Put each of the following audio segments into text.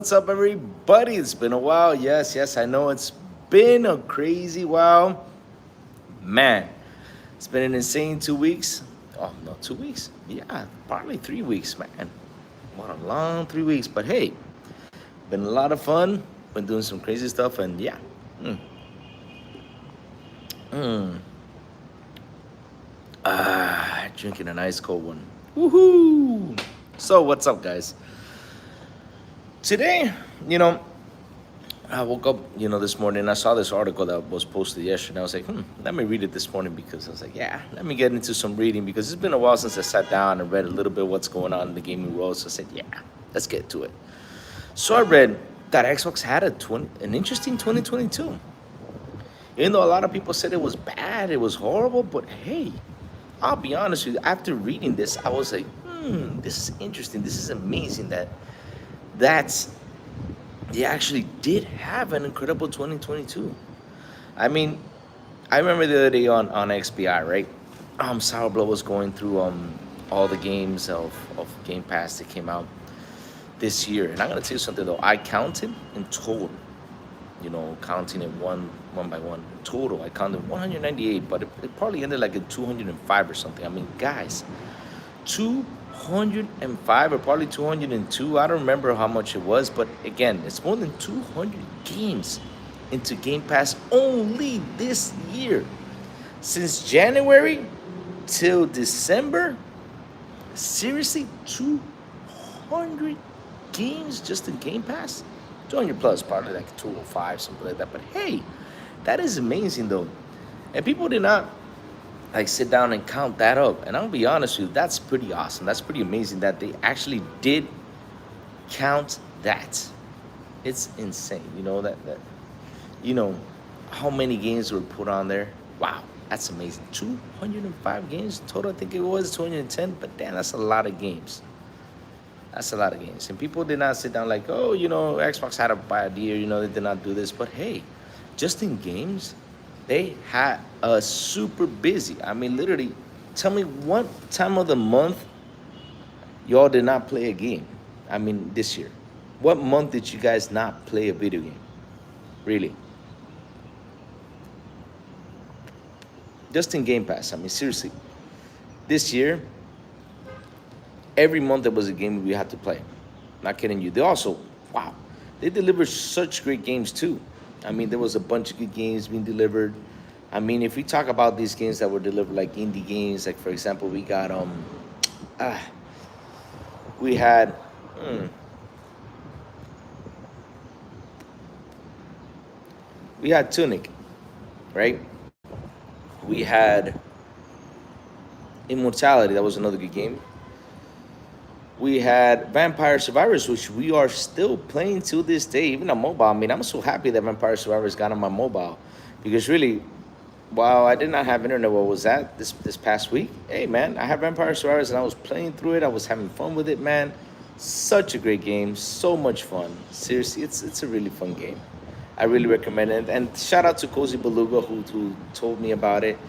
What's up, everybody? It's been a while. Yes, I know it's been a crazy while. Man, it's been an insane 2 weeks. Oh, no, 2 weeks? Yeah, probably 3 weeks, man. What a long 3 weeks. But hey, been a lot of fun. Been doing some crazy stuff, and yeah. Mm, mm. Drinking a nice cold one. Woohoo! So, what's up, guys? Today, you know, I woke up, this morning. I saw this article that was posted yesterday. I was like, let me read it this morning because I was like, yeah, let me get into some reading because it's been a while since I sat down and read a little bit what's going on in the gaming world. So I said, yeah, let's get to it. So I read that Xbox had an interesting 2022. Even though a lot of people said it was bad, it was horrible, but hey, I'll be honest with you. After reading this, I was like, this is interesting. This is amazing that's they actually did have an incredible 2022. I mean, I remember the other day on XBI, right? Sourblow was going through all the games of Game Pass that came out this year. And I'm gonna tell you something though. I counted in total, counting it one by one. Total, I counted 198, but it probably ended like at 205 or something. I mean, guys, 205 or probably 202. I don't remember how much it was, but again, it's more than 200 games into Game Pass only this year. Since January till December, seriously, 200 games just in Game Pass? 200 plus, probably like 205, something like that. But hey, that is amazing though. And people did not like sit down and count that up. And I'll be honest with you, that's pretty awesome. That's pretty amazing that they actually did count that. It's insane, that how many games were put on there. Wow, that's amazing. 205 games total. I think it was 210, but damn, that's a lot of games. That's a lot of games. And people did not sit down like, oh, Xbox had a bad year, they did not do this. But hey, just in games, they had us super busy. I mean, literally, tell me what time of the month y'all did not play a game. I mean, this year. What month did you guys not play a video game? Really? Just in Game Pass. I mean, seriously. This year, every month there was a game we had to play. Not kidding you. They also, wow, they delivered such great games too. I mean, there was a bunch of good games being delivered. I mean, if we talk about these games that were delivered, like indie games, like for example, we got we had we had Tunic, right? We had Immortality. That was another good game. We had Vampire Survivors, which we are still playing to this day, even on mobile. I mean, I'm so happy that Vampire Survivors got on my mobile because really, while I did not have internet, what was that this past week? Hey, man, I have Vampire Survivors and I was playing through it. I was having fun with it, man. Such a great game, so much fun. Seriously, it's a really fun game. I really recommend it. And shout out to Cozy Beluga who told me about it,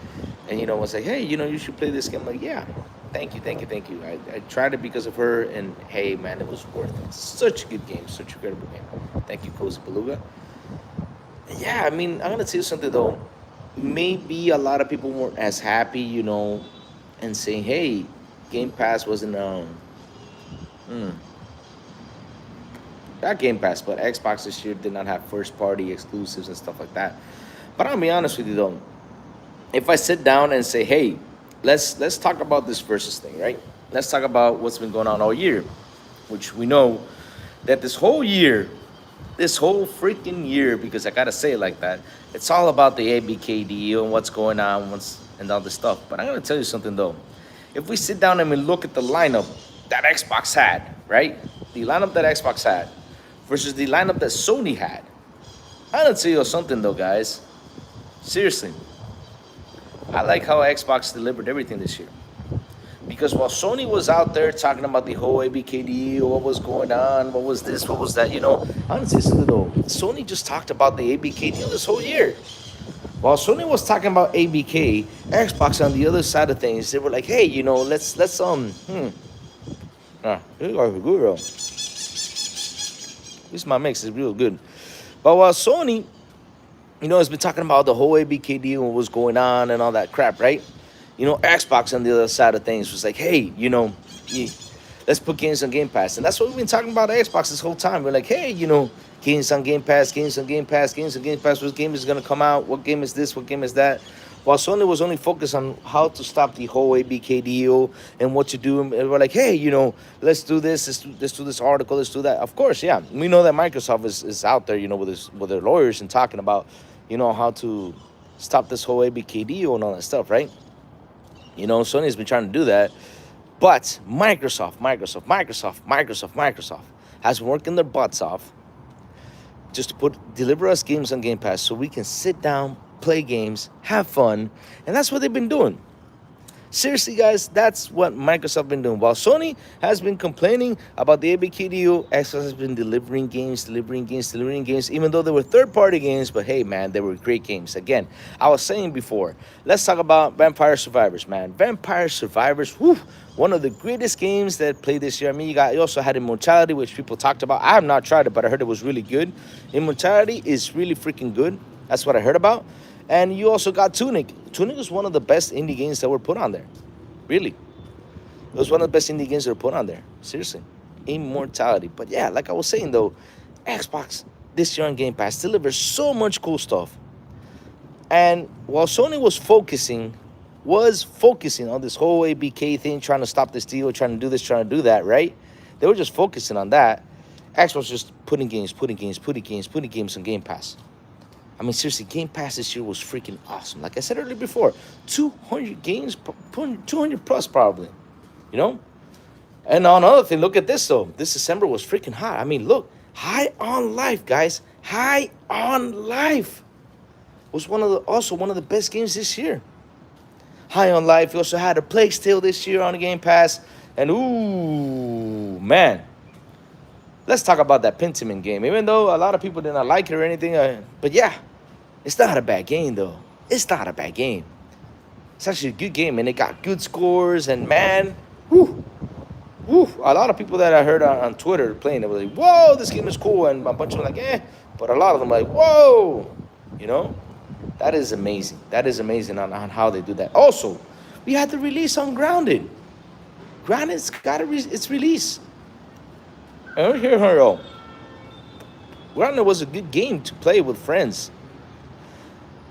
and was like, hey, you should play this game. I'm like, yeah. Thank you. I tried it because of her, and hey, man, it was worth it. Such a good game, such a incredible game. Thank you, Cozy Beluga. Yeah, I mean, I'm gonna tell you something though. Maybe a lot of people weren't as happy, and saying, hey, Game Pass wasn't not Game Pass, but Xbox this year did not have first party exclusives and stuff like that. But I'll be honest with you though, if I sit down and say, hey, let's talk about this versus thing, right? Let's talk about what's been going on all year, which we know that this whole freaking year, because I gotta say it like that, it's all about the ABK deal and what's going on, and all this stuff. But I'm gonna tell you something though. If we sit down and we look at the lineup that Xbox had, right? The lineup that Xbox had versus the lineup that Sony had. I'm gonna tell you something though, guys. Seriously. I like how Xbox delivered everything this year. Because while Sony was out there talking about the whole ABKD, what was going on, what was this, what was that, honestly, though, Sony just talked about the ABK deal this whole year. While Sony was talking about ABK, Xbox on the other side of things, they were like, hey, let's you guys are good, least my mix is real good. But while Sony, has been talking about the whole ABK deal and what's going on and all that crap, right? Xbox on the other side of things was like, hey, let's put games on Game Pass. And that's what we've been talking about Xbox this whole time. We're like, hey, games on Game Pass, games on Game Pass, games on Game Pass. What game is going to come out? What game is this? What game is that? While Sony was only focused on how to stop the whole ABK deal and what to do. And we're like, hey, let's do this. Let's do this article. Let's do that. Of course, yeah. We know that Microsoft is out there, with their lawyers and talking about, how to stop this whole ABK deal and all that stuff, right? Sony's been trying to do that. But Microsoft has been working their butts off just to deliver us games on Game Pass so we can sit down, play games, have fun, and that's what they've been doing. Seriously, guys, that's what Microsoft been doing. While Sony has been complaining about the ABK deal, Xbox has been delivering games, even though they were third-party games, but hey, man, they were great games. Again, I was saying before, let's talk about Vampire Survivors, man. Vampire Survivors, one of the greatest games that played this year. I mean, you also had Immortality, which people talked about. I have not tried it, but I heard it was really good. Immortality is really freaking good. That's what I heard about. And you also got Tunic. Tunic was one of the best indie games that were put on there. Really. It was one of the best indie games that were put on there. Seriously. Immortality. But yeah, like I was saying though, Xbox this year on Game Pass delivers so much cool stuff. And while Sony was focusing on this whole ABK thing, trying to stop this deal, trying to do this, trying to do that, right? They were just focusing on that. Xbox was just putting games on Game Pass. I mean, seriously, Game Pass this year was freaking awesome. Like I said earlier before, 200 games, 200 plus probably, And on another thing, look at this, though. This December was freaking hot. I mean, look, High on Life, guys. High on Life was also one of the best games this year. High on Life. We also had A Plague Tale this year on the Game Pass. And, ooh, man. Let's talk about that Pentiment game. Even though a lot of people did not like it or anything. But yeah, it's not a bad game, though. It's not a bad game. It's actually a good game, and it got good scores. And man, a lot of people that I heard on Twitter playing it were like, whoa, this game is cool. And a bunch of them like, eh. But a lot of them like, whoa. That is amazing. That is amazing on how they do that. Also, we had the release on Grounded. Grounded's got its release. And here, Grounded was a good game to play with friends.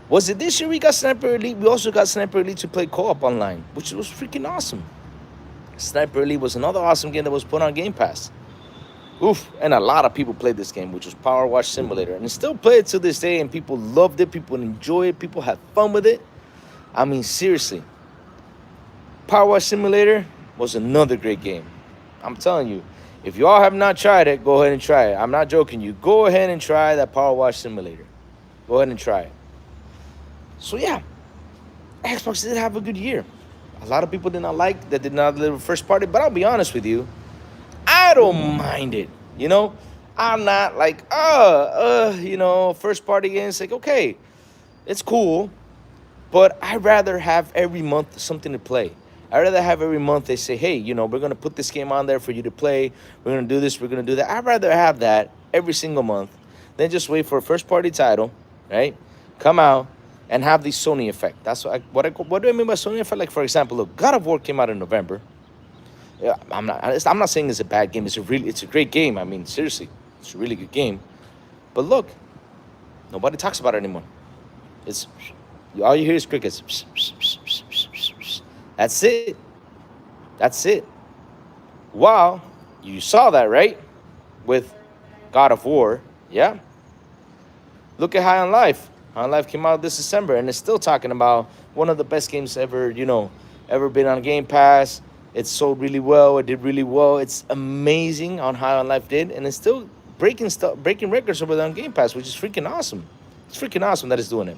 Was it this year we got Sniper Elite? We also got Sniper Elite to play co-op online, which was freaking awesome. Sniper Elite was another awesome game that was put on Game Pass. And a lot of people played this game, which was Power Wash Simulator. And still play it to this day, and people loved it, people enjoy it, people had fun with it. I mean, seriously. Power Wash Simulator was another great game. I'm telling you. If you all have not tried it, go ahead and try it. I'm not joking you. Go ahead and try that Power Wash Simulator. Go ahead and try it. So yeah, Xbox did have a good year. A lot of people did not deliver first party, but I'll be honest with you, I don't mind it. I'm not like, first party games. Like, okay, it's cool, but I'd rather have every month something to play. I'd rather have every month they say, hey, we're going to put this game on there for you to play. We're going to do this. We're going to do that. I'd rather have that every single month than just wait for a first-party title, right? Come out and have the Sony effect. That's what do I mean by Sony effect? Like, for example, look, God of War came out in November. Yeah, I'm not saying it's a bad game. It's a great game. I mean, seriously, it's a really good game. But look, nobody talks about it anymore. All you hear is crickets. That's it. Wow, you saw that, right? With God of War, yeah? Look at High on Life. High on Life came out this December, and it's still talking about one of the best games ever been on Game Pass. It sold really well. It did really well. It's amazing on High on Life did, and it's still breaking records over there on Game Pass, which is freaking awesome. It's freaking awesome that it's doing it.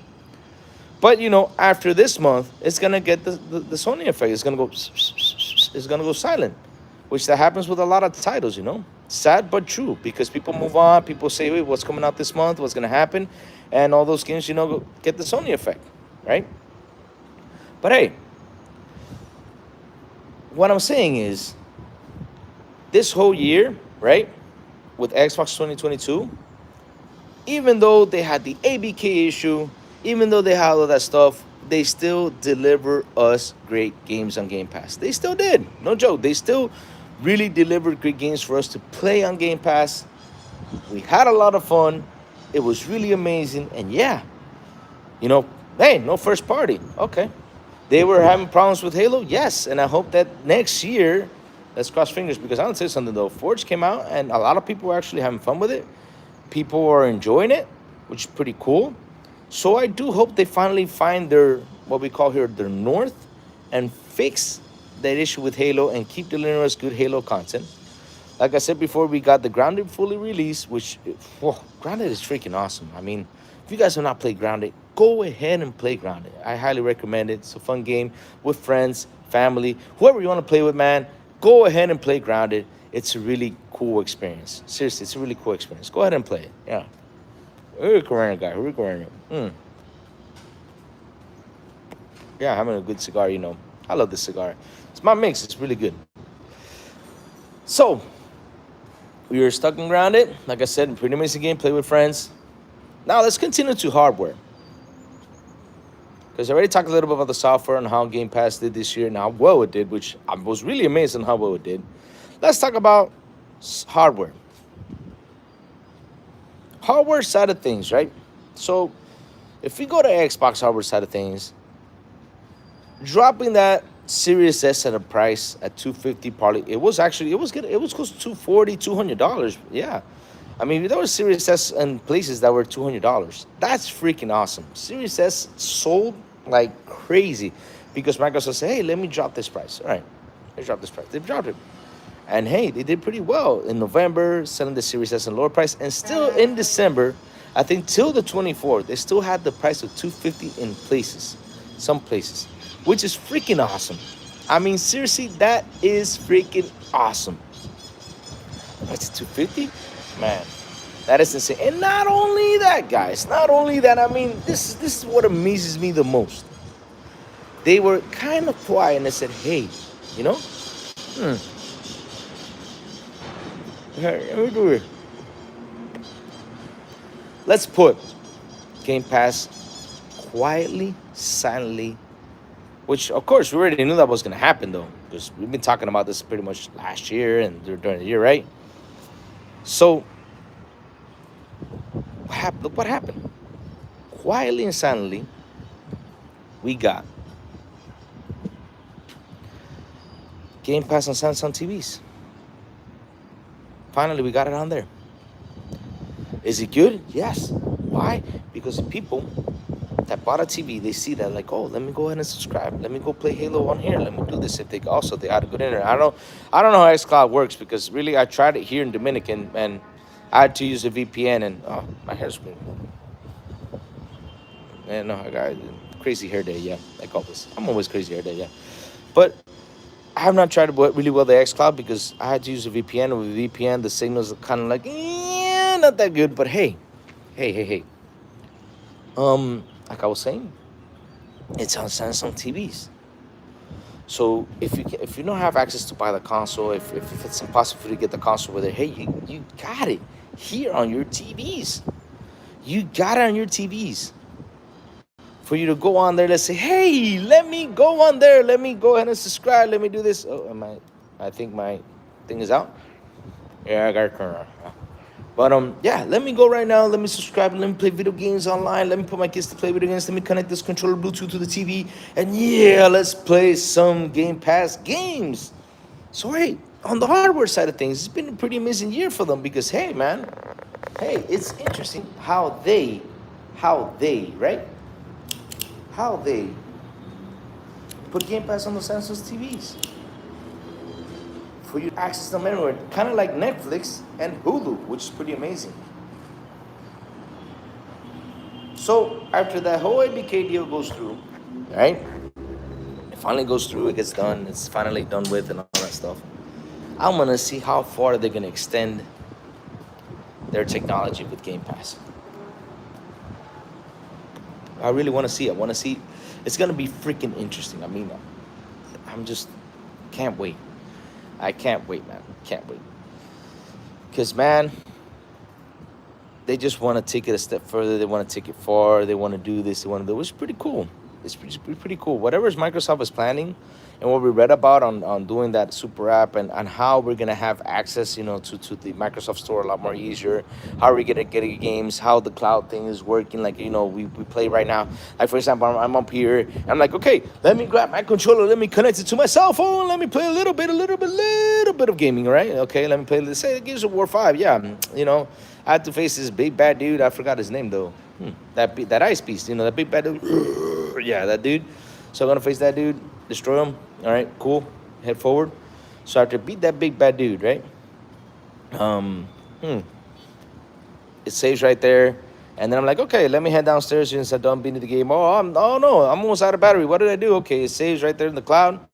But, after this month, it's going to get the Sony effect. It's going to go silent, which that happens with a lot of titles, Sad but true, because people move on. People say, wait, what's coming out this month? What's going to happen? And all those games, get the Sony effect, right? But, hey, what I'm saying is this whole year, right, with Xbox 2022, even though they had the ABK issue, even though they had all that stuff, they still deliver us great games on Game Pass. They still did. No joke. They still really delivered great games for us to play on Game Pass. We had a lot of fun. It was really amazing. And yeah, you know, hey, no first party. Okay. They were having problems with Halo? Yes. And I hope that next year, let's cross fingers, because I want to say something though. Forge came out and a lot of people were actually having fun with it. People are enjoying it, which is pretty cool. So I do hope they finally find their, what we call here, their north, and fix that issue with Halo and keep delivering us good Halo content. Like I said before, we got the Grounded fully released, which, whoa, Grounded is freaking awesome. I mean, if you guys have not played Grounded, go ahead and play Grounded. I highly recommend it. It's a fun game with friends, family, whoever you want to play with, man. Go ahead and play Grounded. It's a really cool experience. Seriously, it's a really cool experience. Go ahead and play it. Yeah. Corona guy. Yeah, having a good cigar, you know. I love this cigar. It's my mix. It's really good. So, we were stuck and grounded. Like I said, pretty amazing game. Play with friends. Now, let's continue to hardware. Because I already talked a little bit about the software and how Game Pass did this year and how well it did, which I was really amazed on how well it did. Let's talk about hardware. Hardware side of things, right? So, if we go to Xbox hardware side of things, dropping that Series S at a price at $250, probably it was good. It was close to $200. Yeah, I mean there was Series S in places that were $200. That's freaking awesome. Series S sold like crazy because Microsoft said, "Hey, let me drop this price." All right, they dropped this price. They've dropped it, and hey, they did pretty well in November, selling the Series S at a lower price, and still in December, I think till the 24th, they still had the price of $250 in places, some places, which is freaking awesome. I mean, seriously, that is freaking awesome. That's $250? Man, that is insane. And not only that, guys, not only that, I mean, this is what amazes me the most. They were kind of quiet and they said, hey, you know, let me do it. Let's put Game Pass quietly, silently, which, of course, we already knew that was going to happen, though, because we've been talking about this pretty much last year and during the year, right? So, look what happened. Quietly and silently, we got Game Pass on Samsung TVs. Finally, we got it on there. Is it good? Yes. Why? Because the people that bought a TV, they see that like, oh, let me go ahead and subscribe. Let me go play Halo on here. Let me do this. If they had a good internet. I don't know how xCloud works because really I tried it here in Dominican and I had to use a VPN and my hair's been. Yeah, no, I got crazy hair day. Yeah, I call this. I'm always crazy hair day. Yeah, but I have not tried really well the xCloud because I had to use a VPN. And with a VPN, the signals are kind of like, not that good. But hey. Like I was saying, it's on Samsung TVs. So if you don't have access to buy the console, if it's impossible for you to get the console with it, hey, you got it here on your TVs. You got it on your TVs. For you to go on there, let's say, hey, let me go on there. Let me go ahead and subscribe. Let me do this. Oh, I think my thing is out. Yeah, I got it turned on. But yeah, let me go right now. Let me subscribe. Let me play video games online. Let me put my kids to play video games. Let me connect this controller Bluetooth to the TV. And yeah, let's play some Game Pass games. So hey, on the hardware side of things, it's been a pretty amazing year for them because hey, man, it's interesting how they put Game Pass on the Samsung TVs. For you to access them anywhere, kind of like Netflix and Hulu, which is pretty amazing. So after that whole ABK deal goes through, right? It finally goes through, it gets done, it's finally done with and all that stuff. I'm gonna see how far they're gonna extend their technology with Game Pass. I really want to see it. It's gonna be freaking interesting. I mean, can't wait. I can't wait, man. Can't wait. Because, man, they just want to take it a step further. They want to take it far. They want to do this. They want to do it. It's pretty cool. It's pretty cool. Whatever Microsoft is planning and what we read about on doing that super app and how we're going to have access, to the Microsoft Store a lot more easier. How are we going to get games? How the cloud thing is working. Like, we play right now. Like, for example, I'm up here. I'm like, okay, let me grab my controller. Let me connect it to my cell phone. Let me play a little bit of gaming, right? Okay, let me play, let's say, Gears of War 5. Yeah, I had to face this big bad dude. I forgot his name though. That ice beast, that big bad dude. Yeah, that dude. So I'm gonna face that dude, destroy him. All right, cool. Head forward. So after beat that big bad dude, right? It saves right there, and then I'm like, okay, let me head downstairs since I'm done beating the game. Oh no, I'm almost out of battery. What did I do? Okay, it saves right there in the cloud.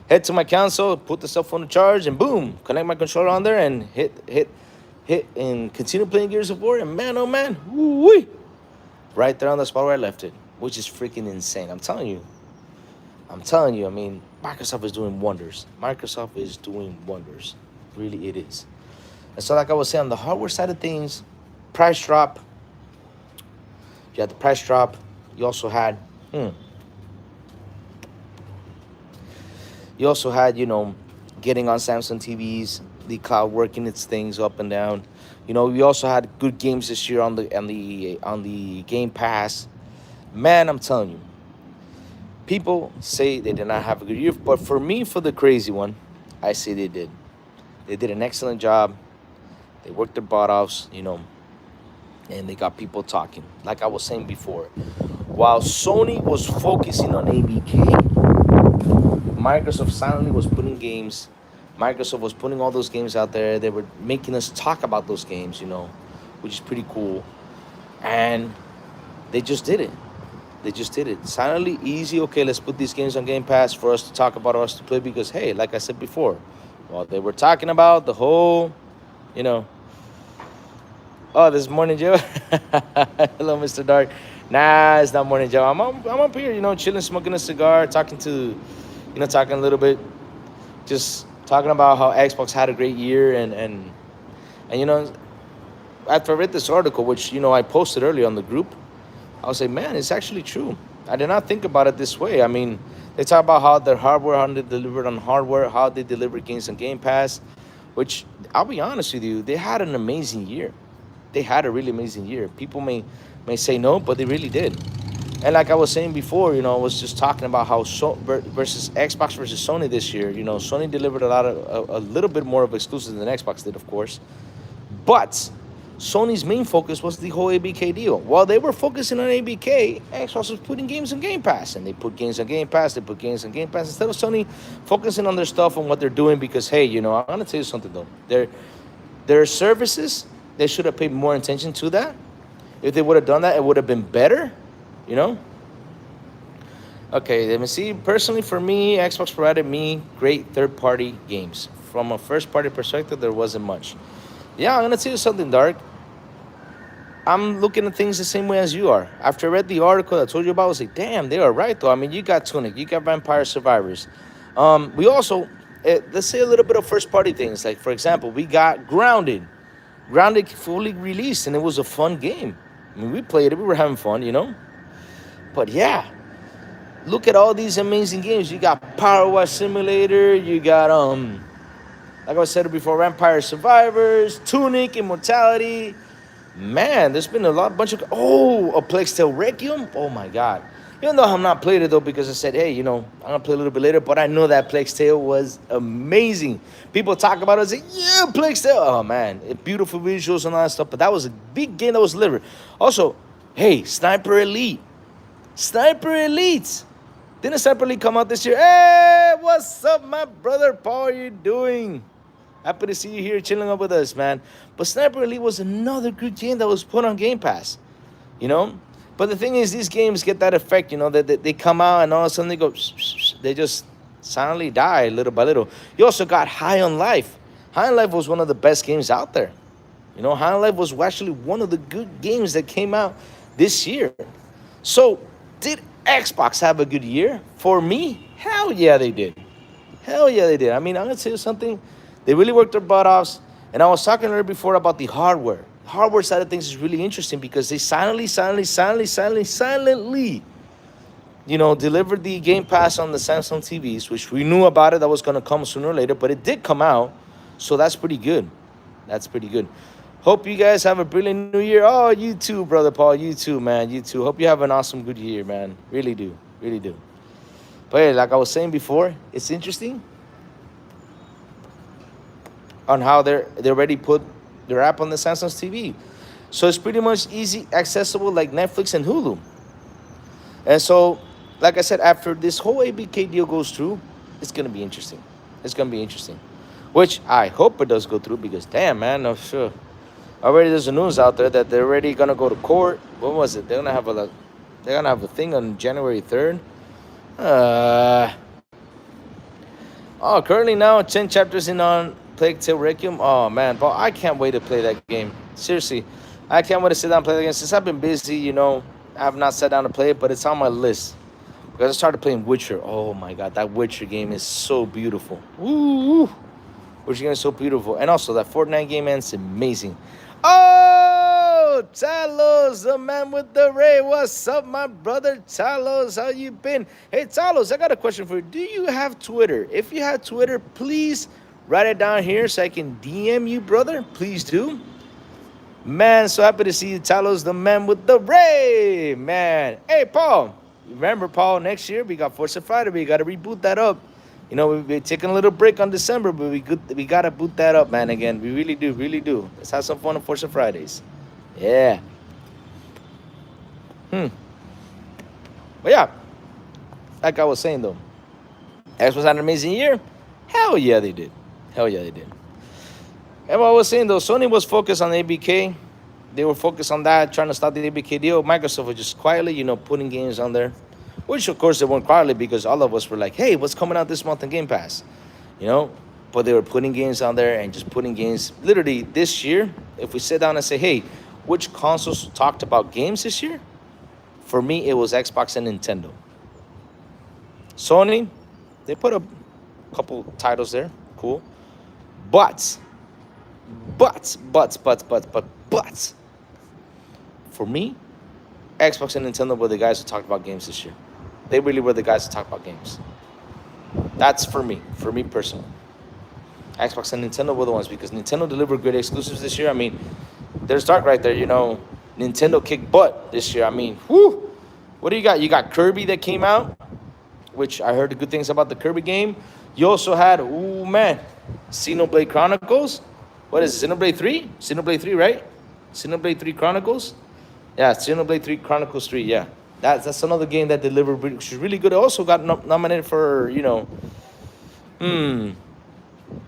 Head to my console, put the cell phone to charge, and boom, connect my controller on there and hit, and continue playing Gears of War. And man, oh man, woo-wee, right there on the spot where I left it, which is freaking insane. I'm telling you. I mean, Microsoft is doing wonders. Microsoft is doing wonders. Really, it is. And so, like I was saying, on the hardware side of things, price drop. You had the price drop. You also had, getting on Samsung TVs, the cloud working its things up and down. We also had good games this year on the Game Pass. Man, I'm telling you, people say they did not have a good year, but for me, for the crazy one, I say they did. They did an excellent job. They worked their butt offs, and they got people talking. Like I was saying before, while Sony was focusing on ABK, Microsoft silently was putting games. Microsoft was putting all those games out there. They were making us talk about those games, which is pretty cool. And they just did it. Silently, easy. Okay, let's put these games on Game Pass for us to talk about, us to play. Because, hey, like I said before, while they were talking about the whole, oh, this is Morning Joe. Hello, Mr. Dark. Nah, it's not Morning Joe. I'm up here, chilling, smoking a cigar, talking a little bit, just talking about how Xbox had a great year, and after I read this article, which I posted earlier on the group, I was like, man, it's actually true. I did not think about it this way. I mean, they talk about how their hardware, how they delivered on hardware, how they deliver games on Game Pass, which I'll be honest with you, they had an amazing year. They had a really amazing year. People may say no, but they really did. And like I was saying before, I was just talking about how versus Xbox versus Sony this year. Sony delivered a little bit more of exclusives than Xbox did, of course. But Sony's main focus was the whole ABK deal. While they were focusing on ABK, Xbox was putting games on Game Pass. And they put games on Game Pass, instead of Sony focusing on their stuff and what they're doing. Because, hey, I'm going to tell you something, though. Their services, they should have paid more attention to that. If they would have done that, it would have been better, Okay, let me see. Personally, for me, Xbox provided me great third-party games. From a first-party perspective, there wasn't much. Yeah, I'm going to tell you something, Dark. I'm looking at things the same way as you are. After I read the article I told you about, I was like, damn, they are right, though. I mean, you got Tunic, you got Vampire Survivors. We also, let's say a little bit of first-party things. Like, for example, we got Grounded. Grounded fully released, and it was a fun game. I mean, we played it. We were having fun, But, yeah, look at all these amazing games. You got Power Wash Simulator. You got, like I said before, Vampire Survivors, Tunic, Immortality. Man, there's been a bunch of... Oh, a Plague Tale Requiem. Oh, my God. Even though I'm not playing it, though, because I said, hey, I'm going to play a little bit later, but I know that Plague Tale was amazing. People talk about it and say, yeah, Plague Tale. Oh, man, beautiful visuals and all that stuff, but that was a big game that was delivered. Also, hey, Sniper Elite. Didn't Sniper Elite come out this year? Hey, what's up, my brother Paul? How you doing? Happy to see you here chilling up with us, man. But Sniper Elite was another good game that was put on Game Pass, But the thing is, these games get that effect, that they come out and all of a sudden they go, they just silently die little by little. You also got High on Life. High on Life was one of the best games out there. High on Life was actually one of the good games that came out this year. So, did Xbox have a good year? For me, hell yeah, they did. I mean, I'm going to tell you something. They really worked their butt offs. And I was talking earlier before about the hardware. Hardware side of things is really interesting because they silently, delivered the Game Pass on the Samsung TVs, which we knew about it, that was going to come sooner or later, but it did come out. So that's pretty good. That's pretty good. Hope you guys have a brilliant new year. Oh, you too, Brother Paul. You too, man. You too. Hope you have an awesome, good year, man. Really do. Really do. But hey, like I was saying before, it's interesting on how they already put their app on the Samsung TV. So it's pretty much easy, accessible like Netflix and Hulu. And so, like I said, after this whole ABK deal goes through, it's going to be interesting. It's going to be interesting. Which I hope it does go through because, damn, man, no, sure. Already there's a news out there that they're already going to go to court. What was it? They're going to have a thing on January 3rd. Currently now 10 chapters in on Plague Tale Requiem. Oh, man, Paul, I can't wait to play that game. Seriously, I can't wait to sit down and play that game. Since I've been busy, I have not sat down to play it, but it's on my list. Because I started playing Witcher. Oh, my God, that Witcher game is so beautiful. Woo! Witcher game is so beautiful. And also, that Fortnite game, man, it's amazing. Oh, Talos, the man with the ray. What's up, my brother Talos? How you been? Hey, Talos, I got a question for you. Do you have Twitter? If you have Twitter, please write it down here so I can DM you, brother. Please do. Man, so happy to see you, Talos, the man with the ray. Man. Hey, Paul. Remember, Paul, next year we got Forza Friday. We got to reboot that up. We've been taking a little break on December, but we got to boot that up, man, again. We really do, really do. Let's have some fun on Forza Fridays. Yeah. But yeah, like I was saying, though, Xbox had an amazing year. Hell yeah, they did. Hell yeah, they did. And what I was saying, though, Sony was focused on ABK. They were focused on that, trying to stop the ABK deal. Microsoft was just quietly, putting games on there. Which, of course, they weren't quietly because all of us were like, hey, what's coming out this month in Game Pass? But they were putting games on there and just putting games. Literally, this year, if we sit down and say, hey, which consoles talked about games this year? For me, it was Xbox and Nintendo. Sony, they put a couple titles there. Cool. But, for me, Xbox and Nintendo were the guys who talked about games this year. They really were the guys who talked about games. That's for me personally. Xbox and Nintendo were the ones because Nintendo delivered great exclusives this year. I mean, there's Dark right there, Nintendo kicked butt this year. I mean, whoo! What do you got? You got Kirby that came out, which I heard the good things about the Kirby game. You also had, Xenoblade Chronicles. What is it, Xenoblade 3? Xenoblade 3, right? Xenoblade 3 Chronicles? Yeah, Xenoblade 3 Chronicles 3, yeah. That's another game that delivered, which is really good. It also got nominated for,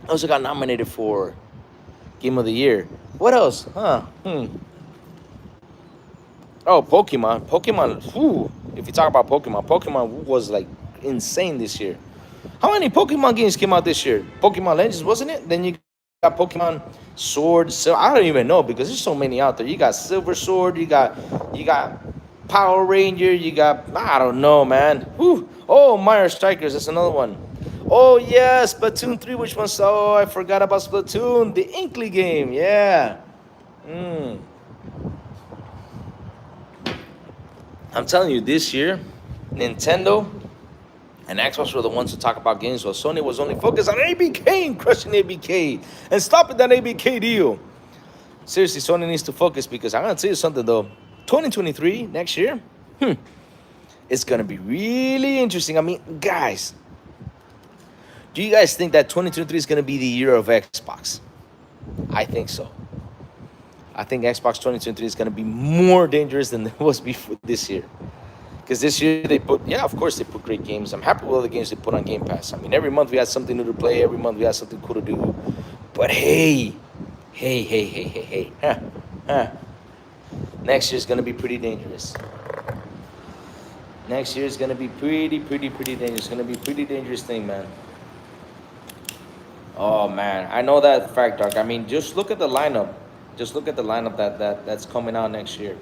also got nominated for Game of the Year. What else? Oh, Pokemon. Whew. If you talk about Pokemon was like insane this year. How many Pokemon games came out this year? Pokemon Legends, wasn't it? Then you got Pokemon Sword. So I don't even know because there's so many out there. You got Silver Sword. You got Power Ranger. You got, I don't know, man. Whew. Oh, Mario Strikers. That's another one. Oh, yeah, Splatoon 3. Which one? Oh, I forgot about Splatoon. The Inkley game. Yeah. I'm telling you, this year, Nintendo and Xbox were the ones to talk about games, while Sony was only focused on ABK and crushing ABK and stopping that ABK deal. Seriously, Sony needs to focus because I'm going to tell you something, though. 2023, next year, it's going to be really interesting. I mean, guys, do you guys think that 2023 is going to be the year of Xbox? I think so. I think Xbox 2023 is going to be more dangerous than it was before this year. Because this year of course they put great games. I'm happy with all the games they put on Game Pass. I mean, every month we had something new to play. Every month we had something cool to do. But hey. Next year is going to be pretty dangerous. Next year is going to be pretty dangerous. It's going to be a pretty dangerous thing, man. Oh, man. I know that fact, Dark. I mean, just look at the lineup. Just look at the lineup that's coming out next year.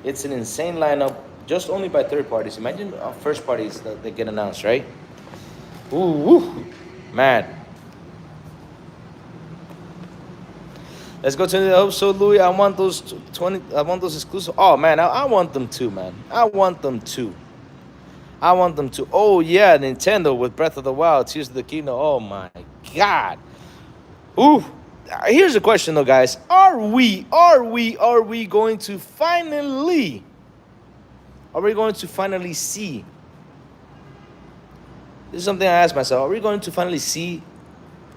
It's an insane lineup, just only by third parties. Imagine first parties that get announced, right? Ooh, man. Let's go to the hope. So, Louis, I want those 20. I want those exclusive. Oh man, I want them too, man. I want them too. I want them to. Oh yeah, Nintendo with Breath of the Wild, Tears of the Kingdom. Oh my God. Ooh. Here's a question though, guys. Are we going to finally? Are we going to finally see? This is something I asked myself. Are we going to finally see?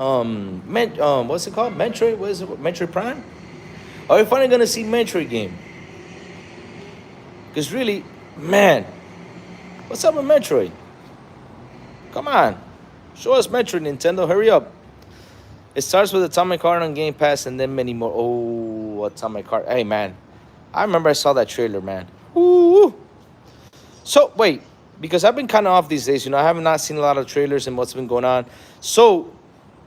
What's it called? Metroid. What is it? Metroid Prime. Are we finally gonna see Metroid game? Because really, man. What's up with Metroid? Come on. Show us Metroid, Nintendo. Hurry up. It starts with Atomic Heart on Game Pass and then many more. Oh, Atomic Heart. Hey, man. I remember I saw that trailer, man. Ooh. So, wait. Because I've been kind of off these days. I have not seen a lot of trailers and what's been going on. So,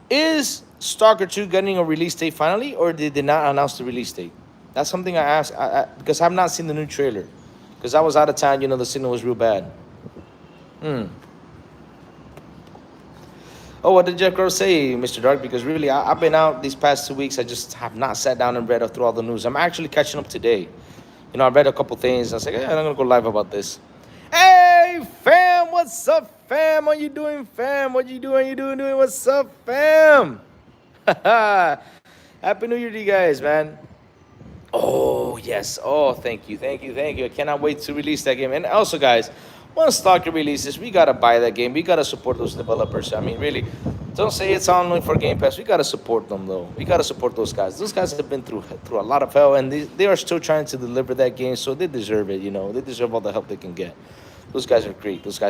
is Stalker 2 getting a release date finally? Or did they not announce the release date? That's something I asked. Because I have not seen the new trailer. Because I was out of town. The signal was real bad. Oh, what did Jeff Crow say, Mr. Dark? Because really, I've been out these past 2 weeks. I just have not sat down and read through all the news. I'm actually catching up today. I read a couple things. I was like, I'm going to go live about this. Hey, fam, what's up, fam? How you doing, fam? What you doing? You doing? What's up, fam? Happy New Year to you guys, man. Oh, yes. Oh, thank you. I cannot wait to release that game. And also, guys, once Stalker releases, we got to buy that game. We got to support those developers. I mean, really, don't say it's only for Game Pass. We got to support them, though. We got to support those guys. Those guys have been through a lot of hell, and they are still trying to deliver that game, so they deserve it, They deserve all the help they can get. Those guys are great. But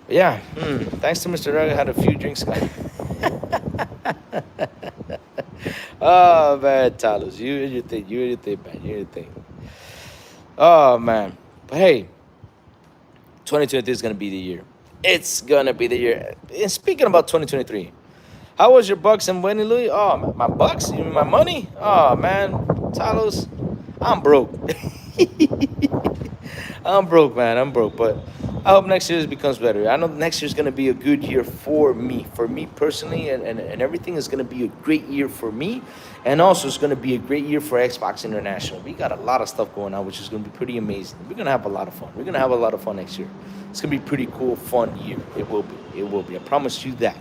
yeah, thanks to Mr. Rugg, I had a few drinks. Oh, man, Talos, you and your thing, man. Oh, man. But, hey. 2023 is going to be the year. It's going to be the year. And speaking about 2023, how was your bucks and winning, Louis? Oh, my bucks? You mean my money? Oh, man. Talos, I'm broke. I'm broke, man. I'm broke. But I hope next year becomes better. I know next year is going to be a good year for me personally, and everything is going to be a great year for me. And also, it's going to be a great year for Xbox International. We got a lot of stuff going on, which is going to be pretty amazing. We're going to have a lot of fun. We're going to have a lot of fun next year. It's going to be a pretty cool, fun year. It will be. It will be. I promise you that.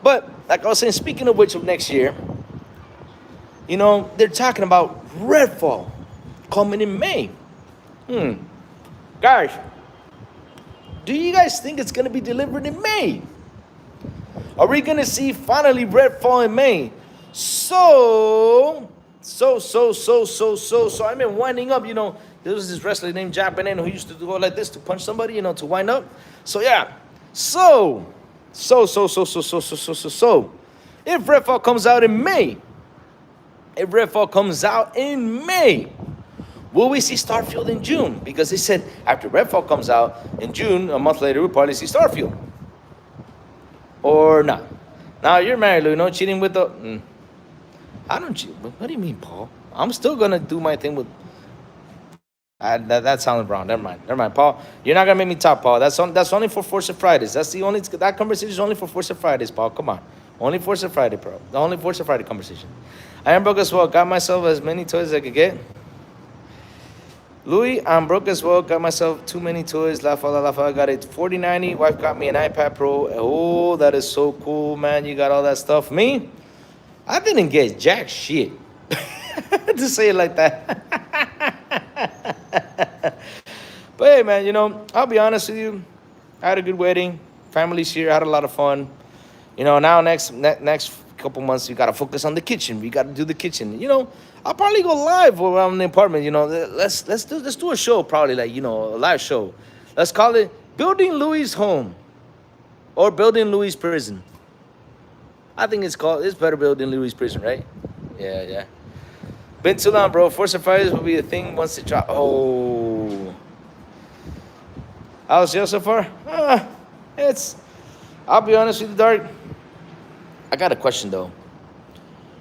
But, like I was saying, speaking of which, of next year, they're talking about Redfall coming in May. Guys, do you guys think it's going to be delivered in May? Are we going to see finally Redfall in May? So I've been winding up, there was this wrestler named Jack Banana who used to go like this to punch somebody, to wind up. So yeah. So if Redfall comes out in May, will we see Starfield in June? Because they said after Redfall comes out in June, a month later, we'll probably see Starfield. Or not. Now, you're married, Lou. No cheating with the... I don't cheat. What do you mean, Paul? I'm still going to do my thing with... That sounded wrong. Never mind, Paul. You're not going to make me talk, Paul. That's only for Forza Fridays. That conversation is only for Forza Fridays, Paul. Come on. Only Forza Friday, bro. The only Forza Friday conversation. I am broke as well. Got myself as many toys as I could get. Louis, I'm broke as well. Got myself too many toys. Laugh. I got a 4090. Wife got me an iPad Pro. Oh, that is so cool, man. You got all that stuff. Me? I didn't get jack shit. To say it like that. But hey, man, I'll be honest with you. I had a good wedding. Family's here. I had a lot of fun. Now next couple months, we got to focus on the kitchen. We got to do the kitchen. I'll probably go live around the apartment. Let's do a show, probably a live show. Let's call it Building Louis' Home or Building Louis' Prison. I think it's better Building Louis' Prison, right? Yeah. Been too long, bro. Forza Fridays will be a thing once it drop. Oh. How's yours so far? I'll be honest with you, Dark. I got a question, though.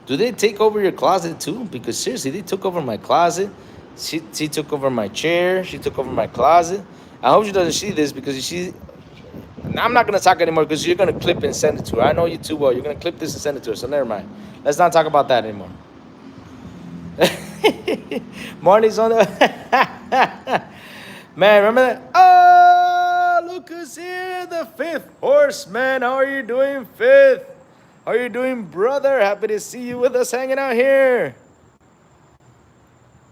Do they take over your closet, too? Because, seriously, they took over my closet. She took over my chair. She took over my closet. I hope she doesn't see this because now I'm not gonna talk anymore because you're gonna clip and send it to her. I know you too well. You're gonna clip this and send it to her. So never mind. Let's not talk about that anymore. Marty's on the man. Remember that? Oh, look who's here, the fifth horseman. How are you doing, fifth? How are you doing, brother? Happy to see you with us hanging out here.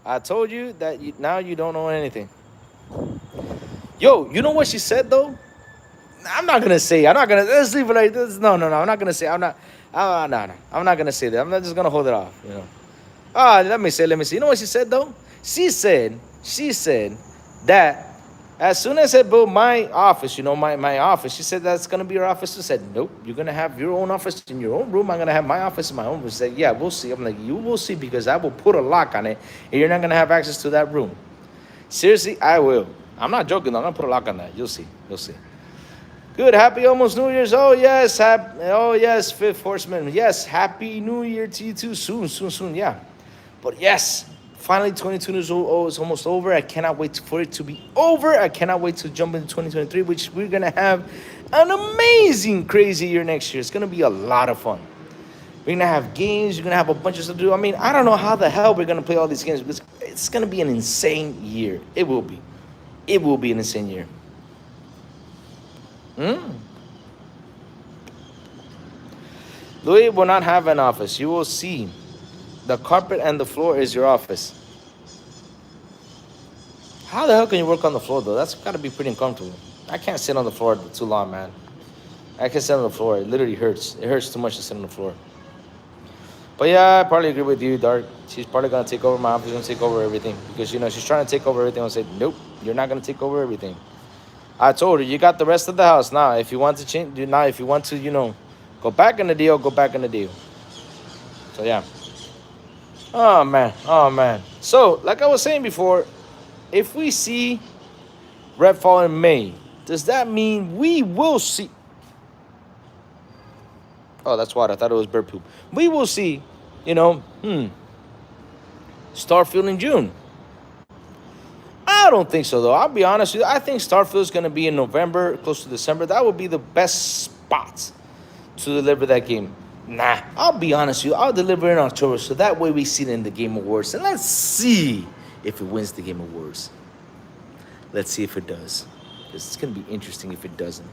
I told you that now you don't know anything. Yo, you know what she said though? I'm not gonna say. I'm not gonna. Let's leave it like this. No. I'm not gonna say. I'm not. No. I'm not gonna say that. I'm not just gonna hold it off. Let me see. You know what she said though? She said that as soon as I build my office, my office, she said that's gonna be your office. She said, nope, you're gonna have your own office in your own room. I'm gonna have my office in my own room. She said, yeah, we'll see. I'm like, you will see because I will put a lock on it and you're not gonna have access to that room. Seriously, I will. I'm not joking though. I'm gonna put a lock on that. You'll see. Good, happy almost New Year's. Oh yes, fifth horseman. Yes, happy New Year to you too. Soon. Yeah, but yes, finally 2020 is almost over. I cannot wait for it to be over. I cannot wait to jump into 2023, which we're gonna have an amazing, crazy year next year. It's gonna be a lot of fun. We're gonna have games. You're gonna have a bunch of stuff to do. I mean, I don't know how the hell we're gonna play all these games because it's gonna be an insane year. It will be. It will be an insane year. Louis will not have an office. You will see. The carpet and the floor is your office. How the hell can you work on the floor, though? That's got to be pretty uncomfortable. I can't sit on the floor too long, man. I can sit on the floor. It literally hurts. It hurts too much to sit on the floor. But yeah, I probably agree with you, Dark. She's probably going to take over my office. She's going to take over everything. Because, she's trying to take over everything. I'll say, nope, you're not going to take over everything. I told her, you got the rest of the house. Now, if you want to change, if you want to, go back in the deal, go back in the deal. So, yeah. Oh, man. So, like I was saying before, if we see Redfall in May, does that mean we will see... Oh, that's water. I thought it was bird poop. We will see, Starfield in June. I don't think so, though. I'll be honest with you. I think Starfield's going to be in November, close to December. That would be the best spot to deliver that game. Nah, I'll be honest with you. I'll deliver in October, so that way we see it in the Game Awards. And let's see if it wins the Game Awards. Let's see if it does. Because it's going to be interesting if it doesn't.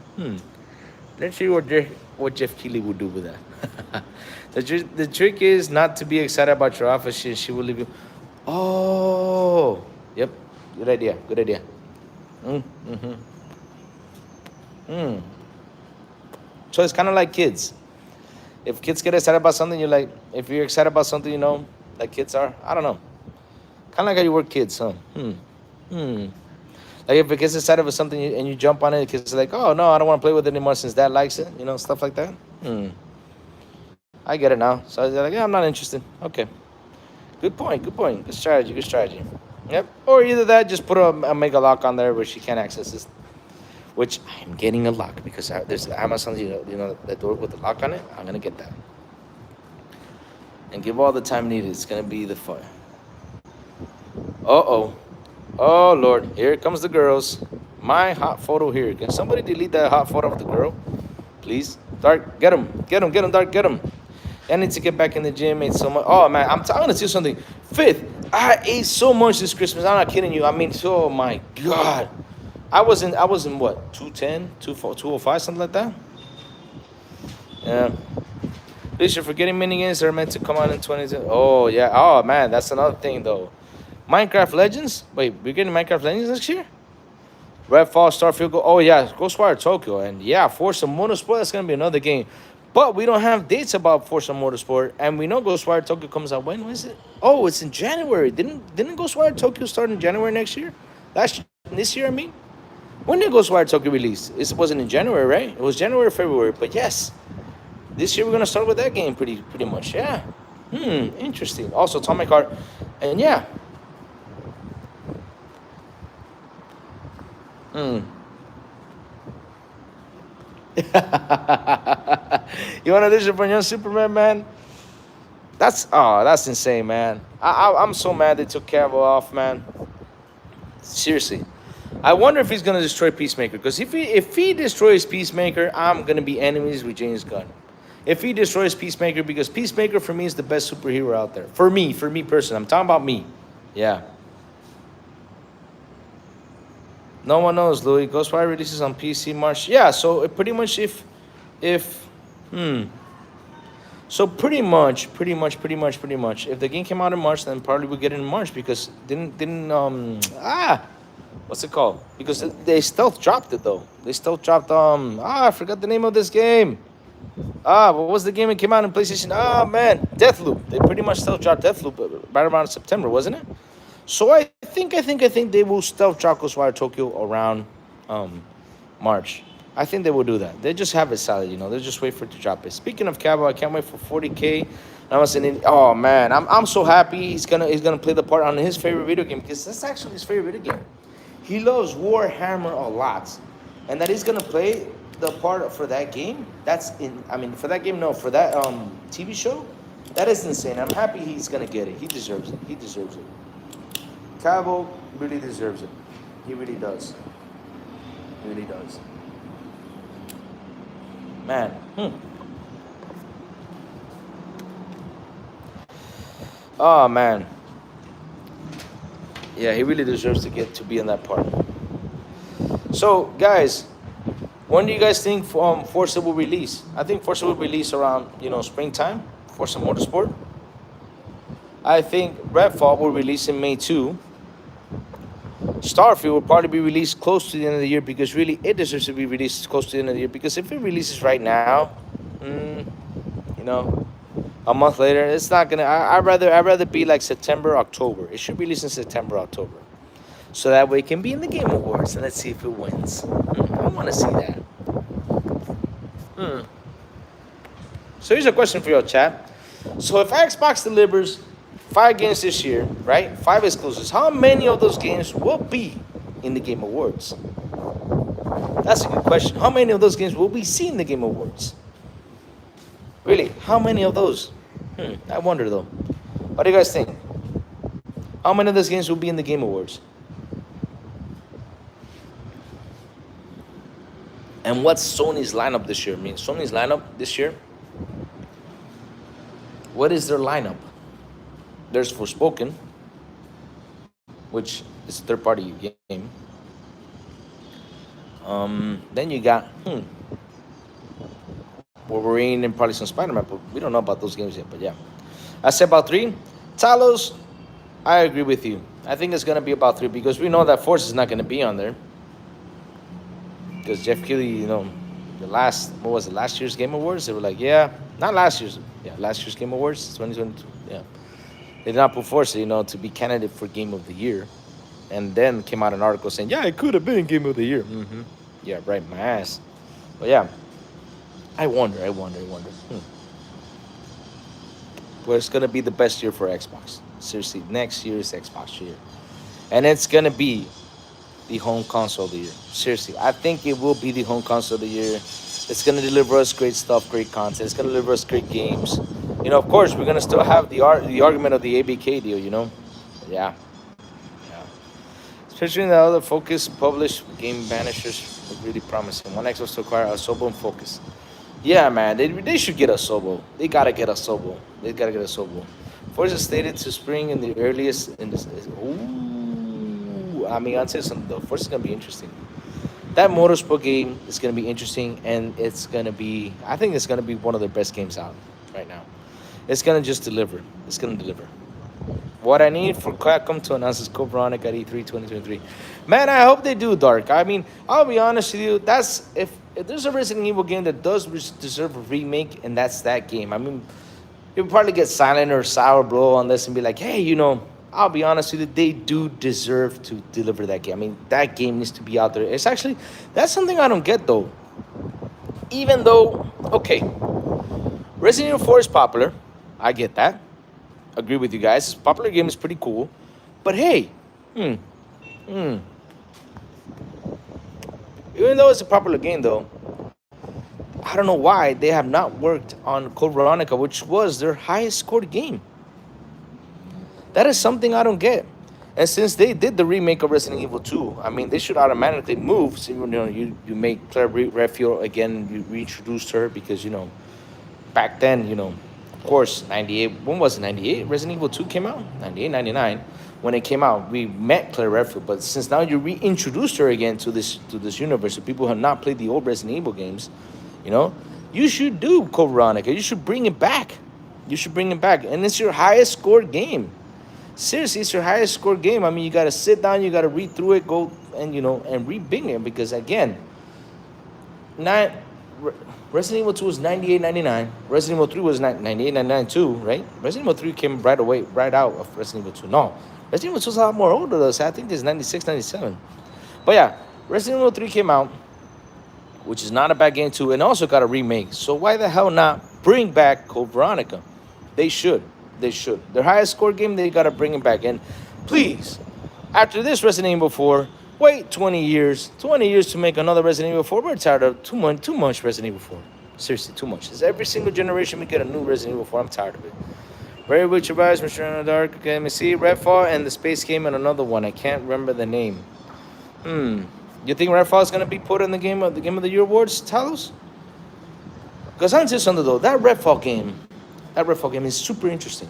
Let's see what Jeff Keighley will do with that. The trick is not to be excited about your office. She will leave you. Oh, yep. Good idea. So it's kind of like kids. If kids get excited about something, if you're excited about something, like kids are, I don't know. Kind of like how you work kids, huh? Like if it gets excited about something and you jump on it, the kids are like, oh, no, I don't want to play with it anymore since dad likes it, stuff like that. I get it now. So they're like, yeah, I'm not interested. Okay. Good point. Good strategy. Yep. Or either that, just put a mega lock on there where she can't access this. Which I'm getting a lock because there's Amazon, that door with the lock on it. I'm going to get that. And give all the time needed. It's going to be the fun. Uh-oh. Oh, Lord. Here comes the girls. My hot photo here. Can somebody delete that hot photo of the girl? Please. Dark, get him, Dark, get him. I need to get back in the gym. Ate so much. Oh, man, I'm going to tell you something. Fifth, I ate so much this Christmas. I'm not kidding you. I mean, oh, my God. I was in what, 210, 205, something like that? Yeah. Please, you're forgetting mini games that are meant to come out in 2020. Oh, yeah. Oh, man, that's another thing, though. Minecraft Legends? Wait, we're getting Minecraft Legends next year? Redfall, Starfield, oh yeah, Ghostwire Tokyo. And yeah, Forza Motorsport, that's going to be another game. But we don't have dates about Forza Motorsport. And we know Ghostwire Tokyo comes out, when is it? Oh, it's in January. Didn't Ghostwire Tokyo start in January next year? This year, I mean? When did Ghostwire Tokyo release? It wasn't in January, right? It was January or February. But yes, this year we're going to start with that game pretty much. Yeah. Interesting. Also, Atomic Heart. And yeah. You want to audition for Young Superman, man? That's insane, man. I'm so mad they took Cavill off, man. Seriously. I wonder if he's gonna destroy Peacemaker. Because if he destroys Peacemaker, I'm gonna be enemies with James Gunn. If he destroys Peacemaker, because Peacemaker for me is the best superhero out there. For me personally, I'm talking about me. Yeah. No one knows, Louis. Ghostwire releases on PC March. Yeah, so pretty much if so pretty much if the game came out in March, then probably we'll get it in March because didn't what's it called? Because they stealth dropped it though. They stealth dropped I forgot the name of this game. What was the game that came out in PlayStation? Man, Deathloop. They pretty much stealth dropped Deathloop right around September, wasn't it? So I think they will stealth drop Ghostwire Tokyo around March. I think they will do that. They just have it solid, They just wait for it to drop it. Speaking of Cabo, I can't wait for 40K. I was saying, oh man, I'm so happy he's gonna play the part on his favorite video game because that's actually his favorite video game. He loves Warhammer a lot, and that he's gonna play the part for that game. For that game, no, for that TV show, that is insane. I'm happy he's gonna get it. He deserves it. He deserves it. Cabo really deserves it. He really does. He really does. Man. Oh man. Yeah, he really deserves to get to be in that part. So guys, when do you guys think Forza will release? I think Forza will release around springtime. Forza Motorsport. I think Redfall will release in May too. Starfield will probably be released close to the end of the year because really it deserves to be released close to the end of the year because if it releases right now, a month later, it's not gonna. I'd rather be like September, October. It should release in September, October, so that way it can be in the Game Awards and let's see if it wins. I want to see that. So here's a question for y'all, chat. So if Xbox delivers 5 games this year, right? 5 exclusives. How many of those games will be in the Game Awards? That's a good question. How many of those games will we see in the Game Awards? Really, how many of those? I wonder though. What do you guys think? How many of those games will be in the Game Awards? And what's Sony's lineup this year? Sony's lineup this year, what is their lineup? There's Forspoken, which is a third-party game. Then you got Wolverine and probably some Spider-Man, but we don't know about those games yet. But yeah, I said about 3. Talos, I agree with you. I think it's gonna be about 3 because we know that Force is not gonna be on there because Jeff Keighley, last year's Game Awards? They were like, last year's Game Awards, 2022. Yeah. They did not put Forza, to be candidate for Game of the Year. And then came out an article saying, it could have been Game of the Year. Yeah, right, my ass. But yeah, I wonder. Well, it's going to be the best year for Xbox. Seriously, next year is Xbox year. And it's going to be the home console of the year. Seriously, I think it will be the home console of the year. It's going to deliver us great stuff, great content. It's going to deliver us great games. Of course, we're going to still have the argument of the ABK deal, Yeah. Especially in the other Focus published game managers look really promising. One Xbox to acquire Asobo and Focus. Yeah, man, they should get Asobo. They got to get Asobo. Forza stated to spring in the earliest in this. I'll say something though. Forza's going to be interesting. That motorsport game is going to be interesting, and I think it's going to be one of the best games out right now. It's going to just deliver. It's going to deliver. What I need for Capcom to announce is Code Veronica at E3 2023. Man, I hope they do, Dark. I'll be honest with you. That's if there's a Resident Evil game that does deserve a remake, and that's that game. You'll probably get Silent or Sourblow on this and be like, hey, I'll be honest with you, they do deserve to deliver that game. That game needs to be out there. That's something I don't get, though. Even though, okay, Resident Evil 4 is popular. I get that. Agree with you guys. It's a popular game. It's pretty cool. But hey, even though it's a popular game, though, I don't know why they have not worked on Code Veronica, which was their highest scored game. That is something I don't get. And since they did the remake of Resident Evil 2, I mean, they should automatically move. So, you make Claire Redfield again, you reintroduced her because, back then, of course, 98, when was it, 98? Resident Evil 2 came out? 98, 99. When it came out, we met Claire Redfield. But since now you reintroduced her again to this universe, so people who have not played the old Resident Evil games, you know, you should do Code Veronica. You should bring it back. You should bring it back. And it's your highest scored game. Seriously, it's your highest scored game. I mean, you got to sit down, you got to read through it, go and re-bing it. Because again, nine, Resident Evil 2 was 98, 99. Resident Evil 3 was 98, 99 too, right? Resident Evil 3 came right away, right out of Resident Evil 2. No, Resident Evil 2 is a lot more older than us. I think it's 96, 97. But yeah, Resident Evil 3 came out, which is not a bad game too, and also got a remake. So why the hell not bring back Code Veronica? They should. They should. Their highest score game, they got to bring it back. And please, after this Resident Evil 4, wait 20 years. 20 years to make another Resident Evil 4. We're tired of too much Resident Evil 4. Seriously, too much. It's every single generation we get a new Resident Evil 4. I'm tired of it. Very Witch of Ice, Mr. in the Dark. Okay, let me see. Redfall and the space game and another one. I can't remember the name. You think Redfall is going to be put in the game of the year awards, Talos? Because I'm just under though, that Redfall game is super interesting.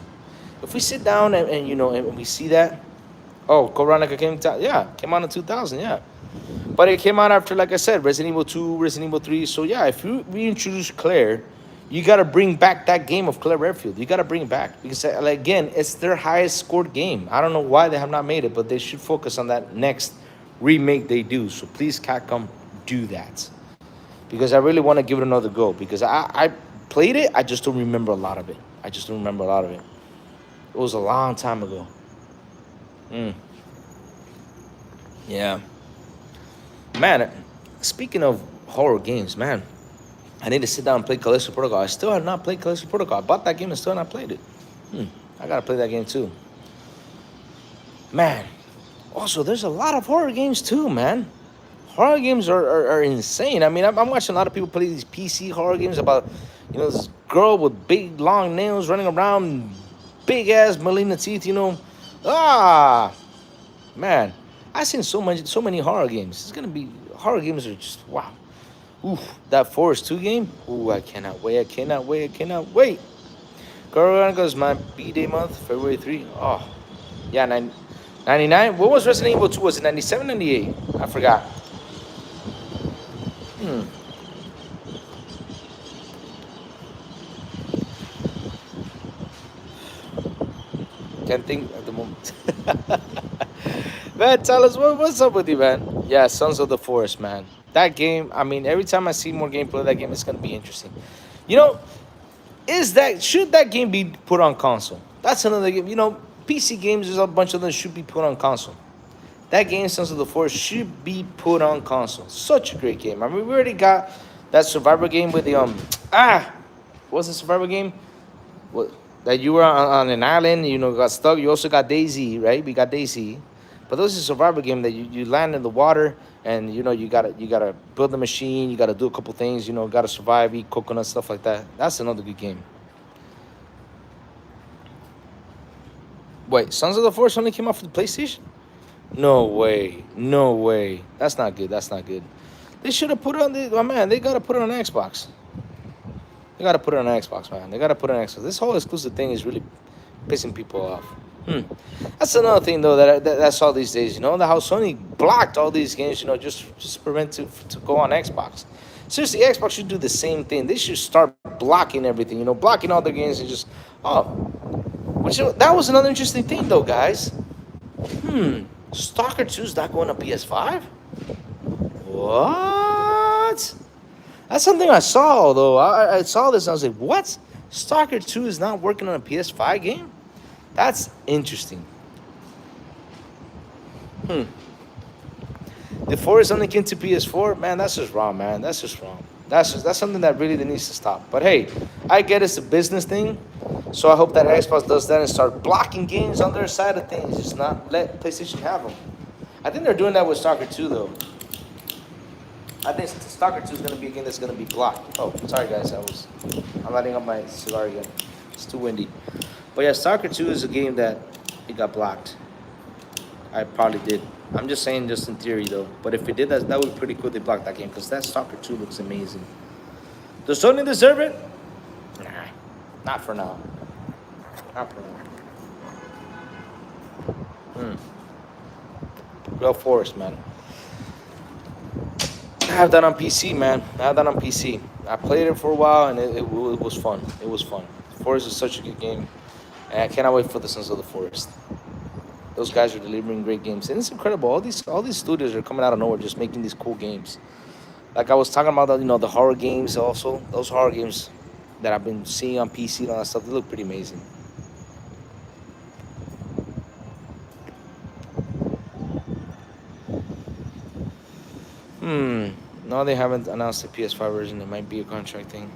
If we sit down and we see that, Code Veronica came out in 2000, yeah. But it came out after, like I said, Resident Evil 2, Resident Evil 3. So yeah, if you reintroduce Claire, you got to bring back that game of Claire Redfield. You got to bring it back because, again, it's their highest scored game. I don't know why they have not made it, but they should focus on that next remake they do. So please, Capcom, do that. Because I really want to give it another go. Because I played it, I just don't remember a lot of it. It was a long time ago. Yeah. Man, speaking of horror games, man, I need to sit down and play Callisto Protocol. I still have not played Callisto Protocol. I bought that game and still have not played it. I got to play that game too. Man, also, there's a lot of horror games too, man. Horror games are insane. I mean, I'm watching a lot of people play these PC horror games about, this girl with big, long nails running around, big-ass Melina teeth, Man, I've seen so many horror games. It's going to be, horror games are just, wow. Oof, that Forest 2 game? Ooh, I cannot wait. Girl goes my B-Day month, February 3. Oh, yeah, 99. What was Resident Evil 2? Was it 97, 98? I forgot. Can't think at the moment. Man, tell us what's up with you, man. Yeah, Sons of the Forest, man. That game, I mean, every time I see more gameplay of that game, it's gonna be interesting. Should that game be put on console? That's another game. PC games, there's a bunch of them should be put on console. That game, Sons of the Forest, should be put on console. Such a great game. I mean, we already got that survival game with the what's the survival game? What that you were on an island, got stuck. You also got DayZ, right? We got DayZ. But this is a survival game that you land in the water and you gotta build the machine, you gotta do a couple things, gotta survive, eat coconut, stuff like that. That's another good game. Wait, Sons of the Forest only came out for the PlayStation? No way. That's not good. They should have put it on they gotta put it on Xbox. They gotta put it on Xbox, man. They gotta put it on Xbox. This whole exclusive thing is really pissing people off. That's another thing though that I saw these days. How Sony blocked all these games, just to prevent to go on Xbox. Seriously, Xbox should do the same thing. They should start blocking everything. Blocking all their games and just that was another interesting thing though, guys. Stalker 2 is not going to PS5. What? That's something I saw though. I saw this and I was like, what? Stalker 2 is not working on a PS5 game? That's interesting. The Forest only came to PS4, man. That's just wrong, man. That's something that really needs to stop. But hey, I get it's a business thing, so I hope that Xbox does that and start blocking games on their side of things. Just not let PlayStation have them. I think they're doing that with Stalker 2 though. I think Stalker 2 is gonna be a game that's gonna be blocked. Oh, sorry guys, I'm lighting up my cigar again. It's too windy. But yeah, Stalker 2 is a game that it got blocked. I probably did. I'm just saying, just in theory though. But if it did, that would be pretty cool. They blocked that game because that Stalker 2 looks amazing. Does Sony deserve it? Nah, not for now. Not for now. Real Forest, man. I have that on PC, man. I have that on PC. I played it for a while, and it was fun. It was fun. Forest is such a good game, and I cannot wait for the Sons of the Forest. Those guys are delivering great games, and it's incredible. All these studios are coming out of nowhere, just making these cool games. Like I was talking about, the horror games. Also, those horror games that I've been seeing on PC and all that stuff, they look pretty amazing. No, they haven't announced the PS5 version. It might be a contract thing.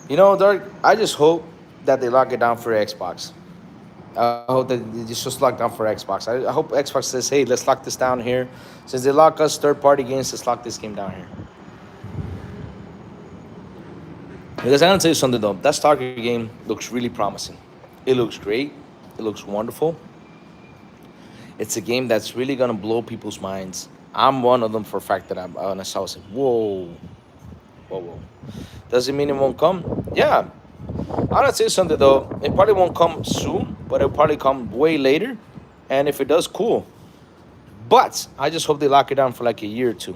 Dark, I just hope that they lock it down for Xbox. I hope that they just lock down for Xbox. I hope Xbox says, hey, let's lock this down here. Since they lock us third-party games, let's lock this game down here. Because I'm going to tell you something, though. That Stalker game looks really promising. It looks great. It looks wonderful. It's a game that's really going to blow people's minds. I'm one of them for a fact that when I saw it, I was like, whoa. Does it mean it won't come? Yeah. I'm going to tell you something, though. It probably won't come soon, but it'll probably come way later. And if it does, cool. But I just hope they lock it down for like a year or two.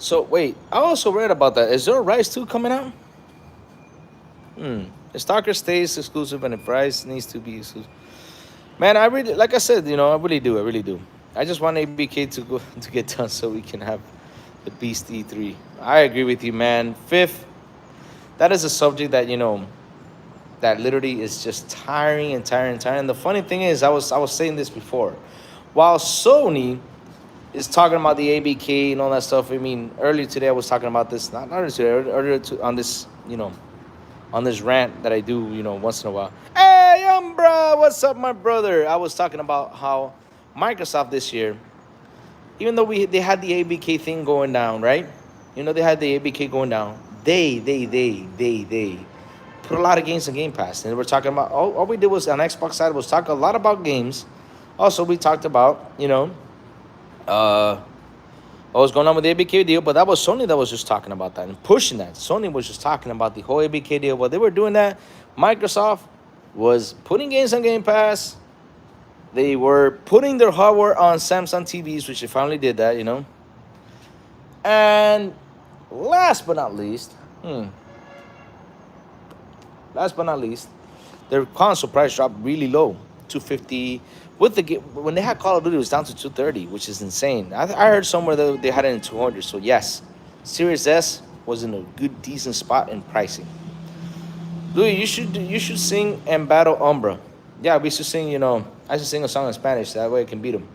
So, wait. I also read about that. Is there a Rise 2 coming out? The Stalker stays exclusive, and if Rise needs to be exclusive. Man, I really, like I said, I really do. I just want ABK to get done so we can have the Beast E3. I agree with you, man. Fifth, that is a subject that, that literally is just tiring. The funny thing is, I was saying this before. While Sony is talking about the ABK and all that stuff, I mean, earlier today I was talking about this, not earlier today, on this, on this rant that I do, once in a while. Hey, Umbra, what's up, my brother? I was talking about how Microsoft this year, even though they had the ABK thing going down, right? They had the ABK going down. They put a lot of games on Game Pass. And we're talking about, all we did was, on Xbox side, was talk a lot about games. Also, we talked about, what was going on with the ABK deal, but that was Sony that was just talking about that and pushing that. Sony was just talking about the whole ABK deal. While they were doing that, Microsoft was putting games on Game Pass. They were putting their hardware on Samsung TVs, which they finally did that, And last but not least, their console price dropped really low, $250. When they had Call of Duty, it was down to $230, which is insane. I heard somewhere that they had it in $200. So yes, Series S was in a good, decent spot in pricing. Louis, you should sing and battle Umbra. Yeah, we should sing. I should sing a song in Spanish. That way I can beat him.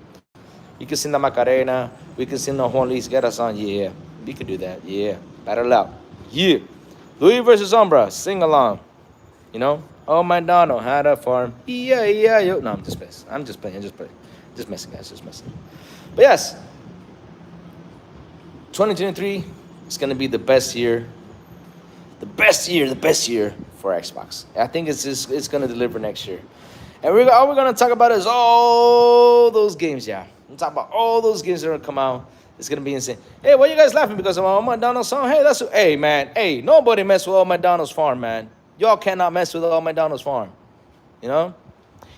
You can sing the Macarena. We can sing the Juan Luis Guerra song. Yeah, we could do that. Yeah, battle out. Yeah, Louis versus Umbra. Sing along. Oh, my Donald had a farm. Yeah, yo. No, I'm just messing. Just messing, guys. Just messing. But yes, 2023 is going to be the best year. The best year for Xbox. I think it's going to deliver next year. And all we're going to talk about is all those games, yeah. We're talking about all those games that are going to come out. It's going to be insane. Hey, why you guys laughing? Because of my Donald song? Hey, man. Hey, nobody mess with Old McDonald's farm, man. Y'all cannot mess with Old McDonald's farm.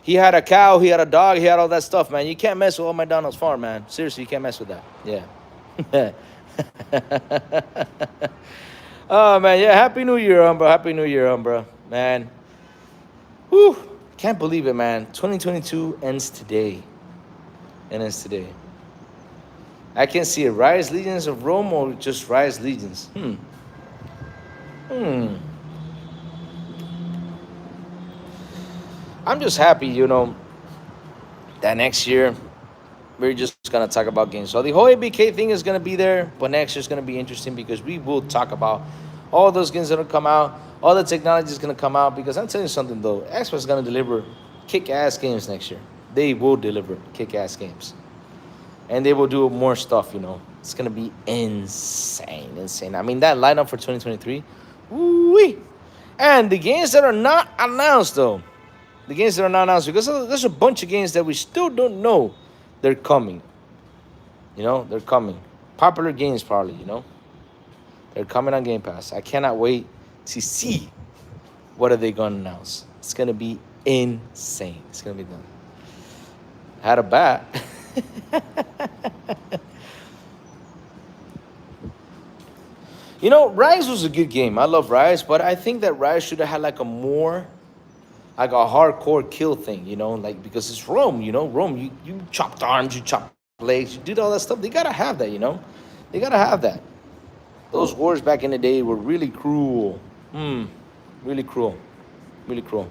He had a cow, he had a dog, he had all that stuff, man. You can't mess with Old McDonald's farm, man. Seriously, you can't mess with that. Yeah. Oh, man, yeah. Happy New Year, Umbra. Man. Whew. Can't believe it, man. 2022 ends today. I can't see it. Rise Legions of Rome or just Rise Legions? I'm just happy, that next year we're just going to talk about games. So the whole ABK thing is going to be there, but next year is going to be interesting because we will talk about all those games that will come out, all the technology is going to come out. Because I'm telling you something, though, Xbox is going to deliver kick-ass games next year. They will deliver kick-ass games. And they will do more stuff, It's gonna be insane. I mean, that lineup for 2023, woo-wee. And the games that are not announced, though, the games that are not announced, because there's a bunch of games that we still don't know they're coming. They're coming. Popular games, probably. They're coming on Game Pass. I cannot wait to see what are they gonna announce. It's gonna be insane. It's gonna be done. Had a bat. Rise was a good game. I love Rise, but I think that Rise should have had like a hardcore kill thing, because it's Rome, Rome, you chopped arms, you chopped legs, you did all that stuff. They gotta have that, They gotta have that. Those wars back in the day were really cruel. Really cruel. Really cruel.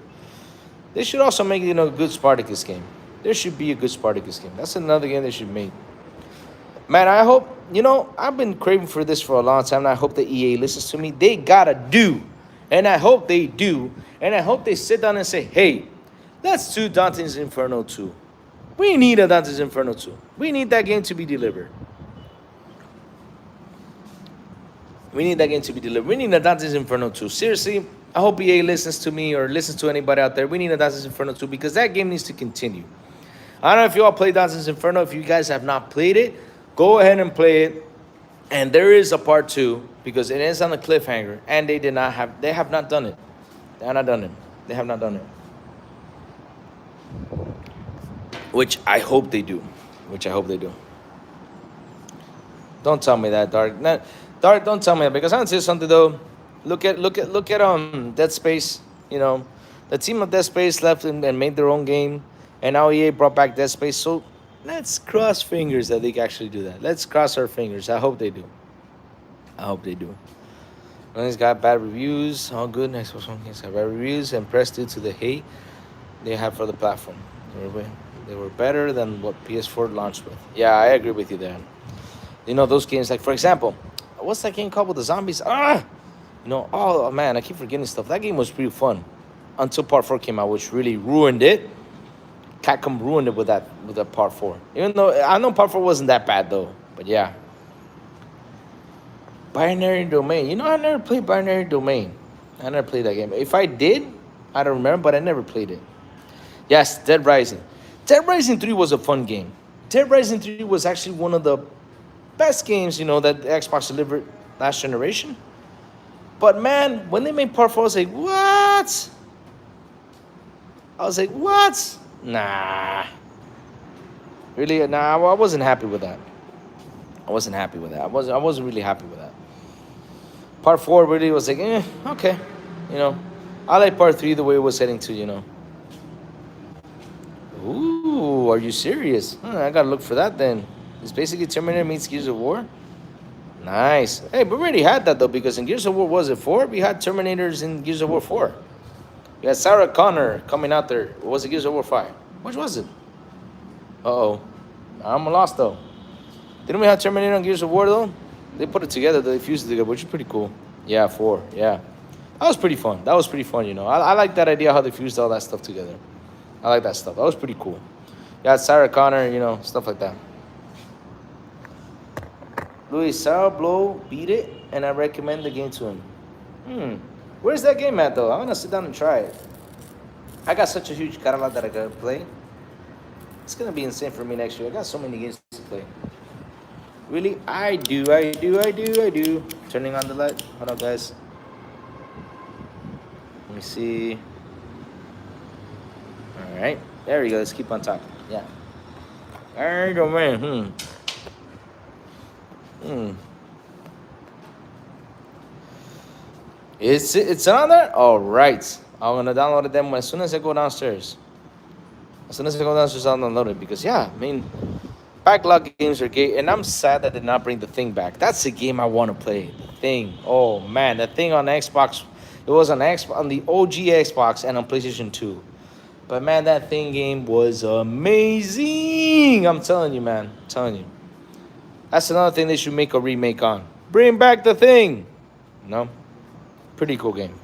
They should also make, a good Spartacus game. There should be a good Spartacus game. That's another game they should make. Man, I hope, I've been craving for this for a long time, and I hope the EA listens to me. They gotta do. And I hope they do. And I hope they sit down and say, hey, let's do Dante's Inferno 2. We need a Dante's Inferno 2. We need that game to be delivered. We need that game to be delivered. We need a Dante's Inferno 2. Seriously, I hope EA listens to me or listens to anybody out there. We need a Dante's Inferno 2 because that game needs to continue. I don't know if you all played Dante's Inferno. If you guys have not played it, go ahead and play it. And there is a part 2 because it is on a cliffhanger. And they have not done it. They have not done it. They have not done it. Which I hope they do. Don't tell me that, Dark. Dark, don't tell me that, because I want to say something though. Look at Dead Space. The team of Dead Space left and made their own game, and now EA brought back Dead Space. So let's cross fingers that they can actually do that. Let's cross our fingers. I hope they do. When it's got bad reviews, all good. Xbox One games got bad reviews, and press due to the hate they have for the platform. They were better than what PS4 launched with. Yeah, I agree with you there. Those games, like, for example, what's that game called with the zombies? Oh man, I keep forgetting stuff. That game was pretty fun until Part 4 came out, which really ruined it. Capcom ruined it with that Part 4. Even though I know Part 4 wasn't that bad though, but yeah. Binary Domain. I never played Binary Domain. I never played that game. If I did, I don't remember, but I never played it. Yes, Dead Rising. Dead Rising 3 was a fun game. Dead Rising 3 was actually one of the best games, that Xbox delivered last generation. But man, when they made Part 4, I was like, what? Nah. Really? Nah, I wasn't happy with that. I wasn't really happy with that. Part 4 really was like, okay. I like Part 3 the way it was heading to, Ooh, are you serious? I gotta look for that then. It's basically Terminator meets Gears of War. Nice. Hey, we already had that though, because in Gears of War, was it 4? We had Terminators in Gears of War 4. We had Sarah Connor coming out there. Or was it Gears of War 5? Which was it? Uh-oh. I'm lost though. Didn't we have Terminator on Gears of War though? They put it together, they fused it together, which is pretty cool. Yeah, 4, yeah. That was pretty fun. I like that idea how they fused all that stuff together. I like that stuff. That was pretty cool. Yeah, Sarah Connor, stuff like that. Louis Sourblow beat it, and I recommend the game to him. Where's that game at though? I'm gonna sit down and try it. I got such a huge catalog that I gotta play. It's gonna be insane for me next year. I got so many games to play. Really? I do. Turning on the light. Hold on, guys. Let me see. All right. There we go. Let's keep on talking. Yeah. All right, man. It's on there? All right. I'm going to download it then as soon as I go downstairs. I'll download it because, yeah, I mean, backlog games are great, and I'm sad that they did not bring The Thing back. That's a game I want to play. The Thing. Oh, man. The Thing on Xbox. It was on the OG Xbox and on PlayStation 2. But, man, that Thing game was amazing. I'm telling you, man. I'm telling you. That's another thing they should make a remake on. Bring back The Thing. No? Pretty cool game.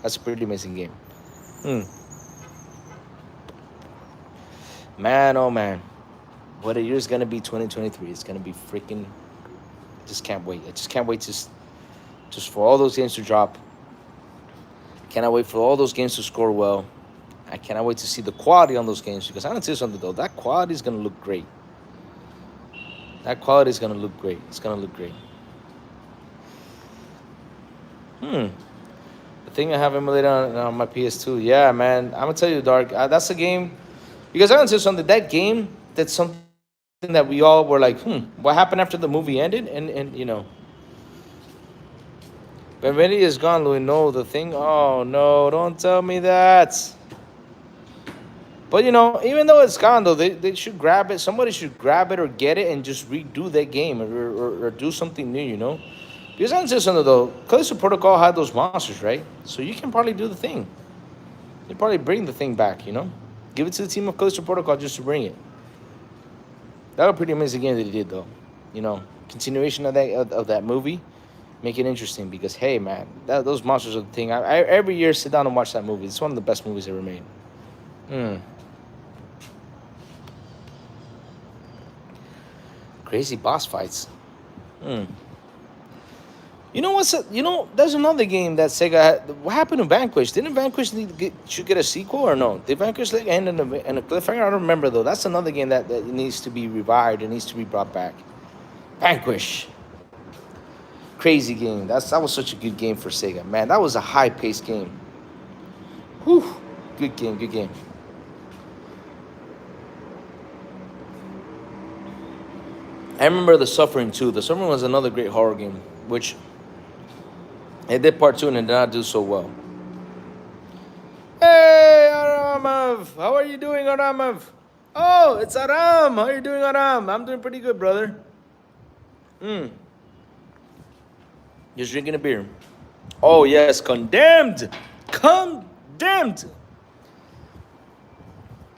That's a pretty amazing game. Man, oh, man. what a year is gonna be 2023. It's gonna be freaking. Just can't wait. I just can't wait to just for all those games to drop. Cannot wait for all those games to score well. I cannot wait to see the quality on those games because I'm gonna tell you something though. That quality is gonna look great. That quality is gonna look great. It's gonna look great. The thing I have emulated on my PS2. Yeah, man. I'm gonna tell you, Dark. That's a game. Because I'm gonna tell you something. That game. That's something that we all were like, what happened after the movie ended? And Benvenuti is gone, Louis. No, the thing. Oh no! Don't tell me that. But even though it's gone, though, they should grab it. Somebody should grab it or get it and just redo that game or do something new. Because I'm just something though. Callisto Protocol had those monsters, right? So you can probably do the thing. You probably bring the thing back. Give it to the team of Callisto Protocol just to bring it. That was a pretty amazing game that he did, though. Continuation of that movie. Make it interesting because, hey, man, those monsters are the thing. I every year sit down and watch that movie. It's one of the best movies ever made. Crazy boss fights. There's another game that Sega had. What happened to Vanquish? Didn't Vanquish should get a sequel or no? Did Vanquish end in a cliffhanger? I don't remember, though. That's another game that needs to be revived. It needs to be brought back. Vanquish. Crazy game. That was such a good game for Sega. Man, that was a high-paced game. Whew. Good game. I remember The Suffering, too. The Suffering was another great horror game, which it did part 2 and it did not do so well. Hey, Aramov! How are you doing, Aramov? Oh, it's Aram! How are you doing, Aram? I'm doing pretty good, brother. Just drinking a beer. Oh, yes, Condemned!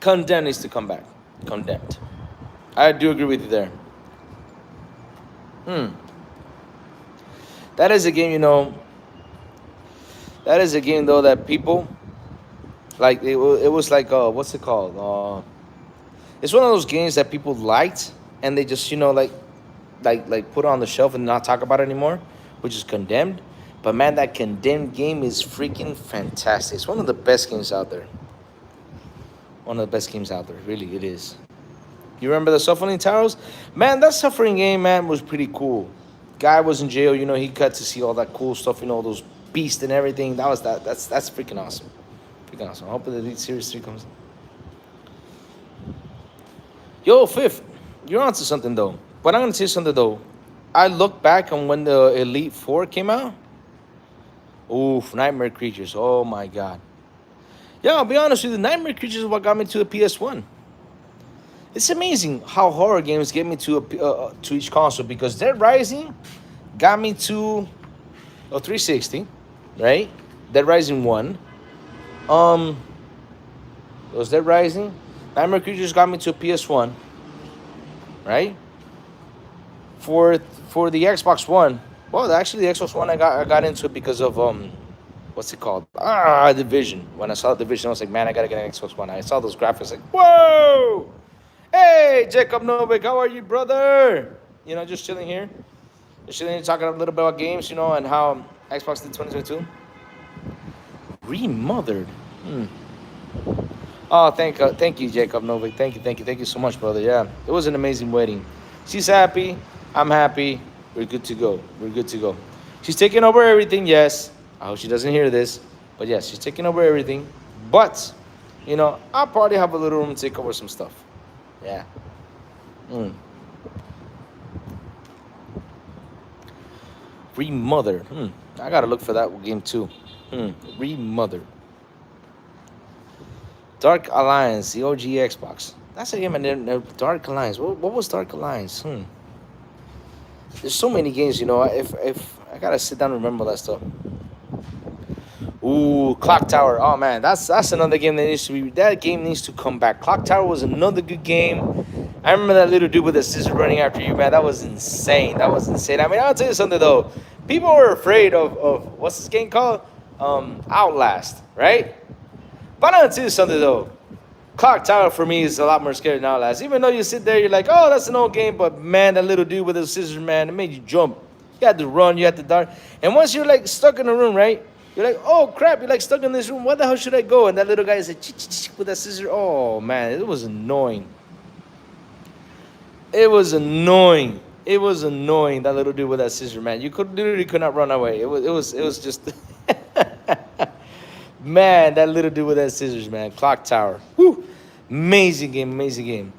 Condemned needs to come back. Condemned. I do agree with you there. That is a game, that is a game, though, that people, like, it was like, what's it called? It's one of those games that people liked, and they just, like put it on the shelf and not talk about it anymore, which is Condemned. But, man, that Condemned game is freaking fantastic. It's one of the best games out there. One of the best games out there. Really, it is. You remember the Suffering Towers? Man, that Suffering game, man, was pretty cool. Guy was in jail, he got to see all that cool stuff, those beasts and everything. That's freaking awesome. Freaking awesome. I hope the Elite Series 3 comes. Yo, Fifth, you're onto something, though. But I'm going to say something, though. I look back on when the Elite 4 came out. Oof, Nightmare Creatures. Oh, my God. Yeah, I'll be honest with you. Nightmare Creatures is what got me to the PS1. It's amazing how horror games get me to each console because Dead Rising got me to a 360, right? Dead Rising 1. It was Dead Rising. Nightmare Creatures got me to a PS1, right? For the Xbox One, well, actually the Xbox One I got into it because of what's it called? Division. When I saw Division, I was like, man, I gotta get an Xbox One. I saw those graphics, like, whoa! Hey, Jacob Novik, how are you, brother? Just chilling here. Just chilling here, talking a little bit about games, and how Xbox did 2022. Remothered. Oh, thank you, Jacob Novik. Thank you so much, brother. Yeah, it was an amazing wedding. She's happy. I'm happy. We're good to go. She's taking over everything, yes. I hope she doesn't hear this. But yes, she's taking over everything. But, I'll probably have a little room to take over some stuff. Yeah. Remothered. I gotta look for that game too. Remothered. Dark Alliance, the OG Xbox. That's a game I didn't know. Dark Alliance. What was Dark Alliance? There's so many games, if I gotta sit down and remember that stuff. Ooh, Clock Tower. Oh man, that's another game that game needs to come back. Clock Tower was another good game. I remember that little dude with the scissors running after you, man. That was insane. I mean, I'll tell you something though. People were afraid of what's this game called? Outlast, right? But I'll tell you something though. Clock Tower for me is a lot more scary now, lads. Even though you sit there, you're like, oh, that's an old game, but man, that little dude with the scissors, man, it made you jump. You had to run, you had to dart. And once you're like stuck in a room, right? You're like, oh crap, you're like stuck in this room. What the hell should I go? And that little guy is like, with that scissor. Oh man, it was annoying. It was annoying. It was annoying, that little dude with that scissor, man. You could not run away. It was just man, that little dude with that scissors, man. Clock Tower. Woo. Amazing game, amazing game.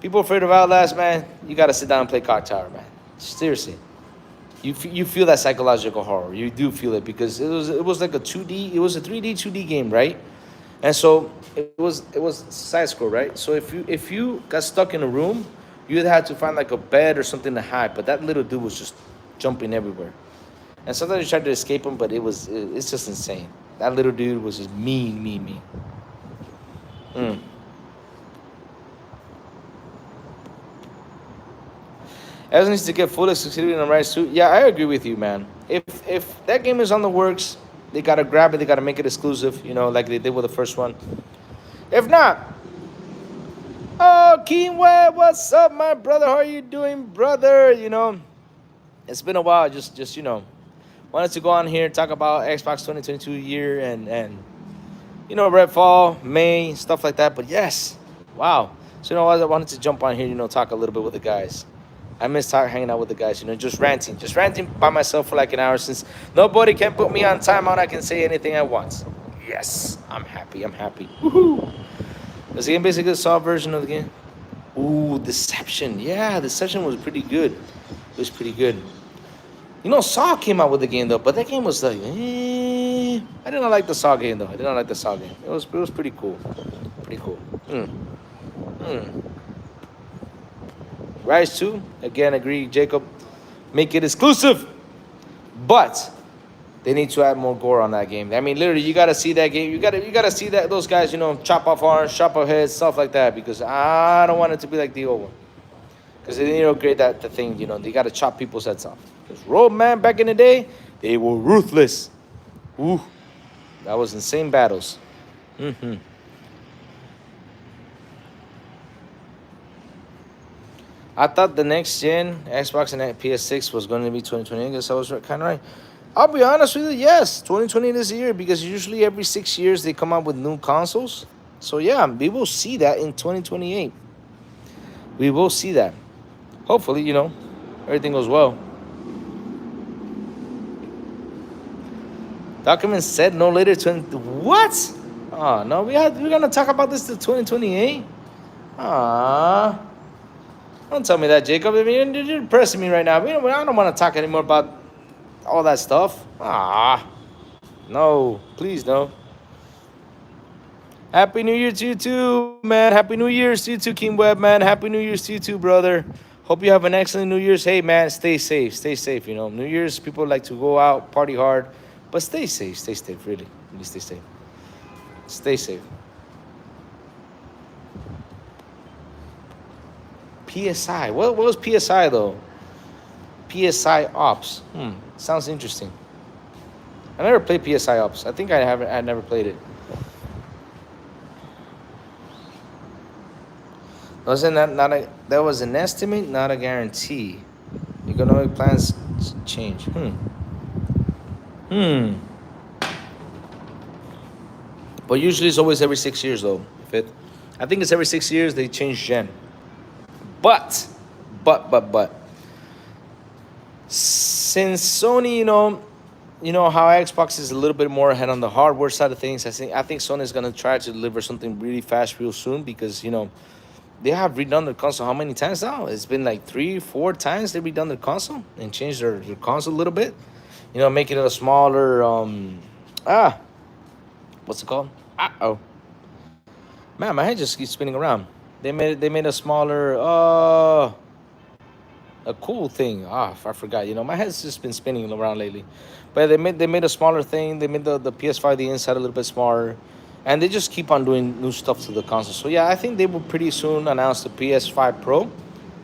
People afraid of Outlast, man. You gotta sit down and play Clock Tower, man. Seriously. You feel that psychological horror. You do feel it because it was like a 2D, it was a 3D 2D game, right? And so it was side scroll, right? So if you got stuck in a room, you'd have to find like a bed or something to hide. But that little dude was just jumping everywhere. And sometimes you tried to escape him, but it's just insane. That little dude was just mean. Mm. As needs to get full exclusivity in the right suit. Yeah, I agree with you, man. If that game is on the works, they gotta grab it. They gotta make it exclusive. Like they did with the first one. If not, oh, Keen Web, what's up, my brother? How are you doing, brother? It's been a while. Just wanted to go on here, talk about Xbox 2022 year and Redfall, May, stuff like that. But yes, wow. So I wanted to jump on here, talk a little bit with the guys. I miss hanging out with the guys, just ranting by myself for like an hour since nobody can put me on timeout. I can say anything I want. Yes, I'm happy. Woohoo! Was the game basically a soft version of the game? Ooh, Deception. Yeah, Deception was pretty good. It was pretty good. Saw came out with the game though, but that game was like, I did not like the Saw game though. It was pretty cool. Rise 2, again, agree, Jacob. Make it exclusive. But they need to add more gore on that game. I mean, literally, you gotta see that game. You gotta see that those guys, chop off arms, chop off heads, stuff like that. Because I don't want it to be like the old one. Because they need to upgrade the thing. They gotta chop people's heads off. Because Roadman back in the day, they were ruthless. Ooh, that was insane battles. I thought the next gen Xbox and PS6 was going to be 2020. I guess I was kind of right. I'll be honest with you, yes, 2020 is a year because usually every 6 years they come out with new consoles. So yeah, we will see that in 2028. We will see that. Hopefully, everything goes well. Document said no later 20. What? Oh no, we're gonna talk about this till 2028. Ah. Don't tell me that, Jacob. I mean, you're pressing me right now. I don't want to talk anymore about all that stuff. No, please no. Happy New Year to you too, man. Happy New Year's to you too, King Web, man. Happy New Year's to you too, brother. Hope you have an excellent New Year's. Hey, man, stay safe. New Year's, people like to go out, party hard, but stay safe. Really. Really stay safe. Stay safe. PSI. What was PSI though? PSI Ops. Sounds interesting. I never played PSI Ops. I think I never played it. That was an estimate, not a guarantee. Economic plans change. But usually it's always every 6 years though. I think it's every 6 years they change gen. But, since Sony, you know how Xbox is a little bit more ahead on the hardware side of things. I think Sony is gonna try to deliver something really fast, real soon because they have redone their console how many times now? It's been like 3-4 times they've redone their console and changed their console a little bit. Making it a smaller what's it called? Man, my head just keeps spinning around. They made a smaller a cool thing. I forgot. My head's just been spinning around lately. But they made a smaller thing. They made the PS5 the inside a little bit smaller, and they just keep on doing new stuff to the console. So yeah, I think they will pretty soon announce the PS5 Pro,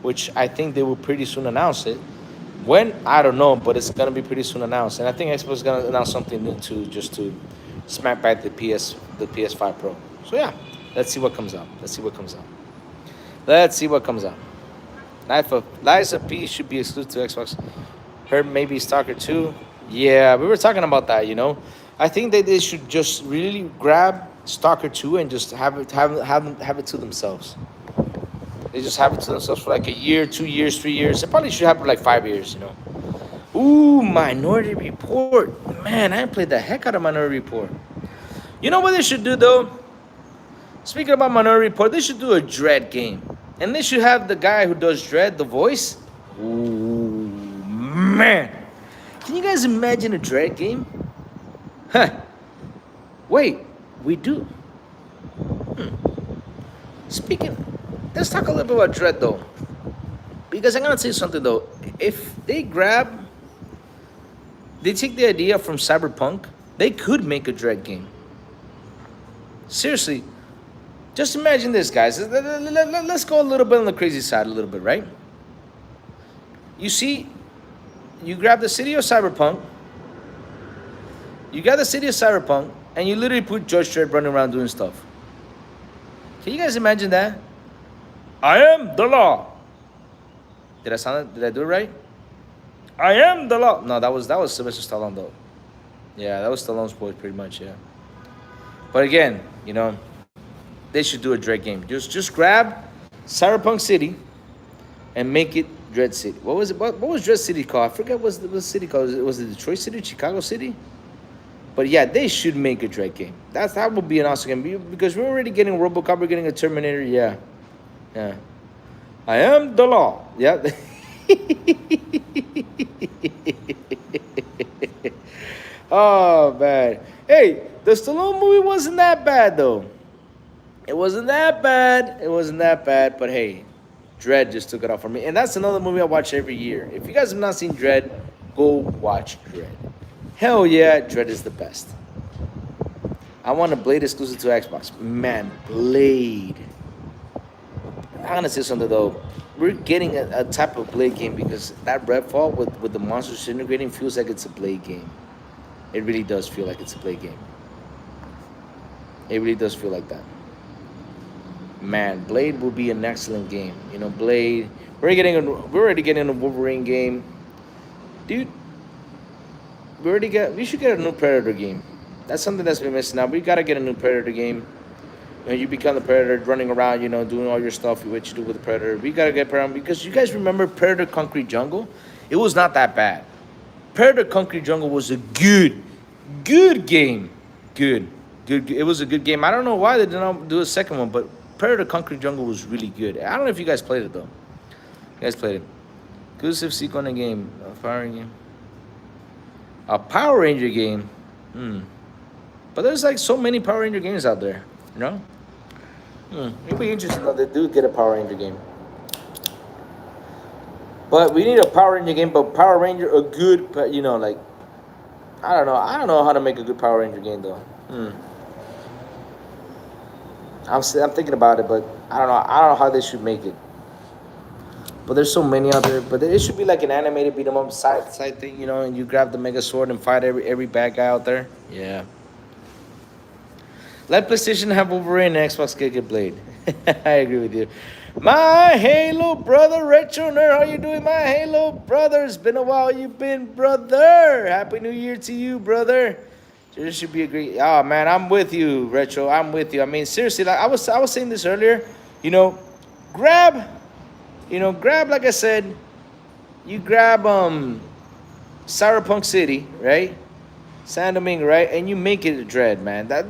which I think they will pretty soon announce it. When I don't know, but it's gonna be pretty soon announced. And I think Xbox is gonna announce something new to smack back the PS5 Pro. So yeah, Let's see what comes out. Let's see what comes out. Let's see what comes out. Lies of P should be exclusive to Xbox. Her maybe Stalker 2. Yeah, we were talking about that. I think that they should just really grab Stalker 2 and just have it to themselves. They just have it to themselves for like a year, 2 years, 3 years. They probably should have it for like 5 years. Ooh, Minority Report. Man, I played the heck out of Minority Report. You know what they should do though? Speaking about Minority Report, they should do a Dread game. And they should have the guy who does Dread, the voice. Ooh, man. Can you guys imagine a Dread game? Huh. Wait, we do. Speaking, let's talk a little bit about Dread though. Because I'm going to tell you something though. If they take the idea from Cyberpunk, they could make a Dread game. Seriously. Just imagine this, guys. Let's go a little bit on the crazy side a little bit, right? You see, you grab the city of Cyberpunk. You got the city of Cyberpunk, and you literally put Judge Dredd running around doing stuff. Can you guys imagine that? I am the law. Did I do it right? I am the law. No, that was Sylvester Stallone though. Yeah, that was Stallone's voice pretty much, yeah. But again, they should do a Dread game. Just grab Cyberpunk City and make it Dread City. What was it? What was Dread City called? I forget what the city called. Was it Detroit City, Chicago City? But yeah, they should make a Dread game. That would be an awesome game because we're already getting RoboCop. We're getting a Terminator. Yeah. I am the law. Yeah. Oh man. Hey, the Stallone movie wasn't that bad though. It wasn't that bad. But hey, Dread just took it off for me. And that's another movie I watch every year. If you guys have not seen Dread, go watch Dread. Hell yeah, Dread is the best. I want a Blade exclusive to Xbox. Man, Blade. I'm gonna say something though. We're getting a type of Blade game because that Redfall with the monsters integrating feels like it's a Blade game. It really does feel like it's a Blade game. It really does feel like that. Man, Blade will be an excellent game. Blade. We're already getting a Wolverine game, dude. We should get a new Predator game. That's something that's been missing out. We gotta get a new Predator game. You become the Predator, running around, doing all your stuff, what you do with the Predator. We gotta get Predator because you guys remember Predator Concrete Jungle? It was not that bad. Predator Concrete Jungle was a good game. Good. It was a good game. I don't know why they did not do a second one, but Predator Concrete Jungle was really good. I don't know if you guys played it though. You guys played it. Exclusive sequel in a game. A Power Ranger game. But there's like so many Power Ranger games out there, It'd be interesting though. They do get a Power Ranger game. But we need a Power Ranger game, but Power Ranger a good, I don't know. I don't know how to make a good Power Ranger game though. I'm thinking about it, but I don't know how they should make it. But there's so many out there. But it should be like an animated beat 'em up side thing, and you grab the Mega Sword and fight every bad guy out there. Yeah. Let PlayStation have Wolverine and Xbox get Blade. I agree with you. My Halo brother, Retro Nerd, how you doing, my Halo brother? It's been a while you've been, brother. Happy New Year to you, brother. This should be a great. Oh man, I'm with you, Retro. I'm with you. I mean, seriously, like I was saying this earlier. Grab like I said, you grab Cyberpunk City, right? San Domingo, right? And you make it a Dread, man. That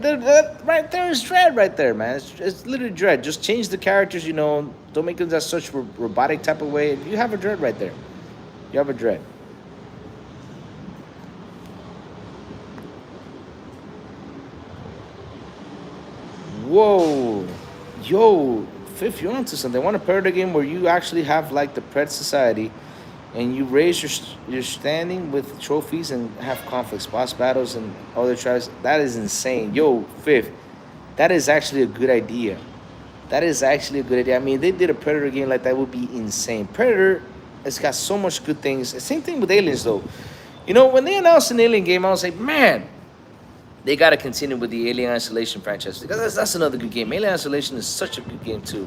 right there is Dread right there, man. It's literally Dread. Just change the characters, Don't make them that such robotic type of way. You have a Dread right there. You have a Dread. Whoa. Yo, Fifth, you're onto something. I want a Predator game where you actually have like the Pred Society and you raise your standing with trophies and have conflicts, boss battles, and other tribes. That is insane. Yo, Fifth, that is actually a good idea. I mean, they did a Predator game like that, would be insane. Predator has got so much good things. Same thing with Aliens, though. When they announced an Alien game, I was like, man, they got to continue with the Alien Isolation franchise, because that's another good game. Alien Isolation is such a good game too.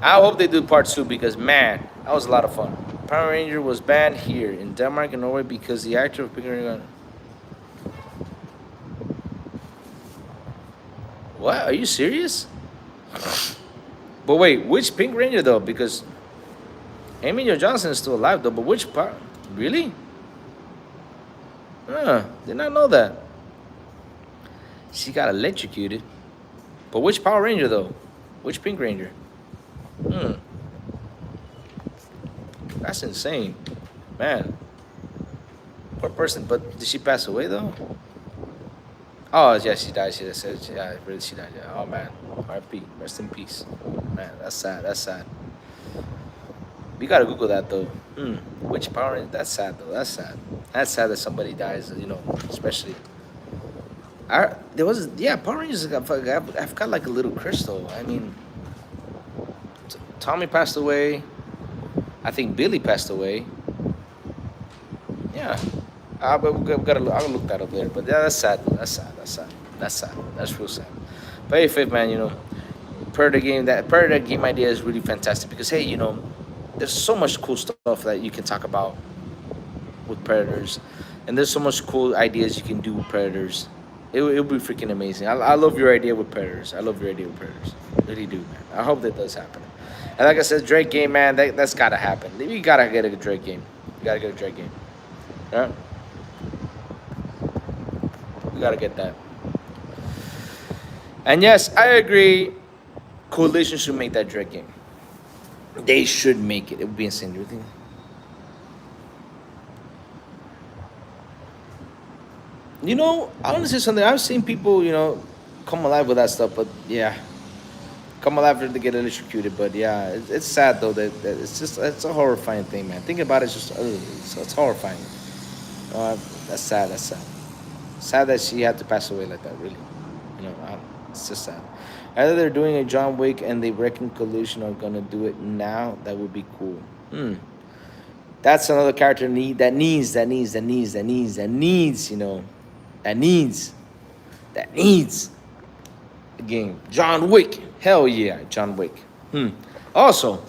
I hope they do part 2, because man, that was a lot of fun. Power Ranger was banned here in Denmark and Norway because the actor of Pink. What? Are you serious? But wait, which Pink Ranger though? Because Amy Jo Johnson is still alive though. But which part? Really? Did not know that. She got electrocuted. But which Power Ranger though? Which Pink Ranger? That's insane, man. Poor person. But did she pass away though? Oh yeah, she died. She said, yeah, really, she died. Yeah. Oh man, R.I.P. Rest in peace. Man, that's sad. That's sad. We gotta Google that though. Which Power Ranger? That's sad though. That's sad. That's sad that somebody dies. You know, especially. There was Power Rangers. I've got like a little crystal. I mean, Tommy passed away. I think Billy passed away. Yeah. I'll look that up later. But yeah, that's sad. That's sad. That's sad. That's sad. That's real sad. But hey, Fifth man, you know, Predator game idea is really fantastic, because hey, you know, there's so much cool stuff that you can talk about with Predators, and there's so much cool ideas you can do with Predators. It'll be freaking amazing. I love your idea with Predators. I love your idea with Predators. Really do, man. I hope that does happen. And like I said, Drake game, man, that's gotta happen. We gotta get a Drake game. We gotta get a Drake game. Yeah. We gotta get that. And yes, I agree. Coalition should make that Drake game. They should make it. It would be insane. Do you think? You know, I want to say something. I've seen people, you know, come alive with that stuff, but yeah, come alive after they get electrocuted. But yeah, it's sad though that it's a horrifying thing, man. Thinking about it's just it's horrifying. That's sad. That's sad. Sad that she had to pass away like that. Really, you know, it's just sad. Either they're doing a John Wick and they reckon Collision are gonna do it now. That would be cool. That's another character that needs, you know, that needs a game. John Wick. Hell yeah, John Wick. Also,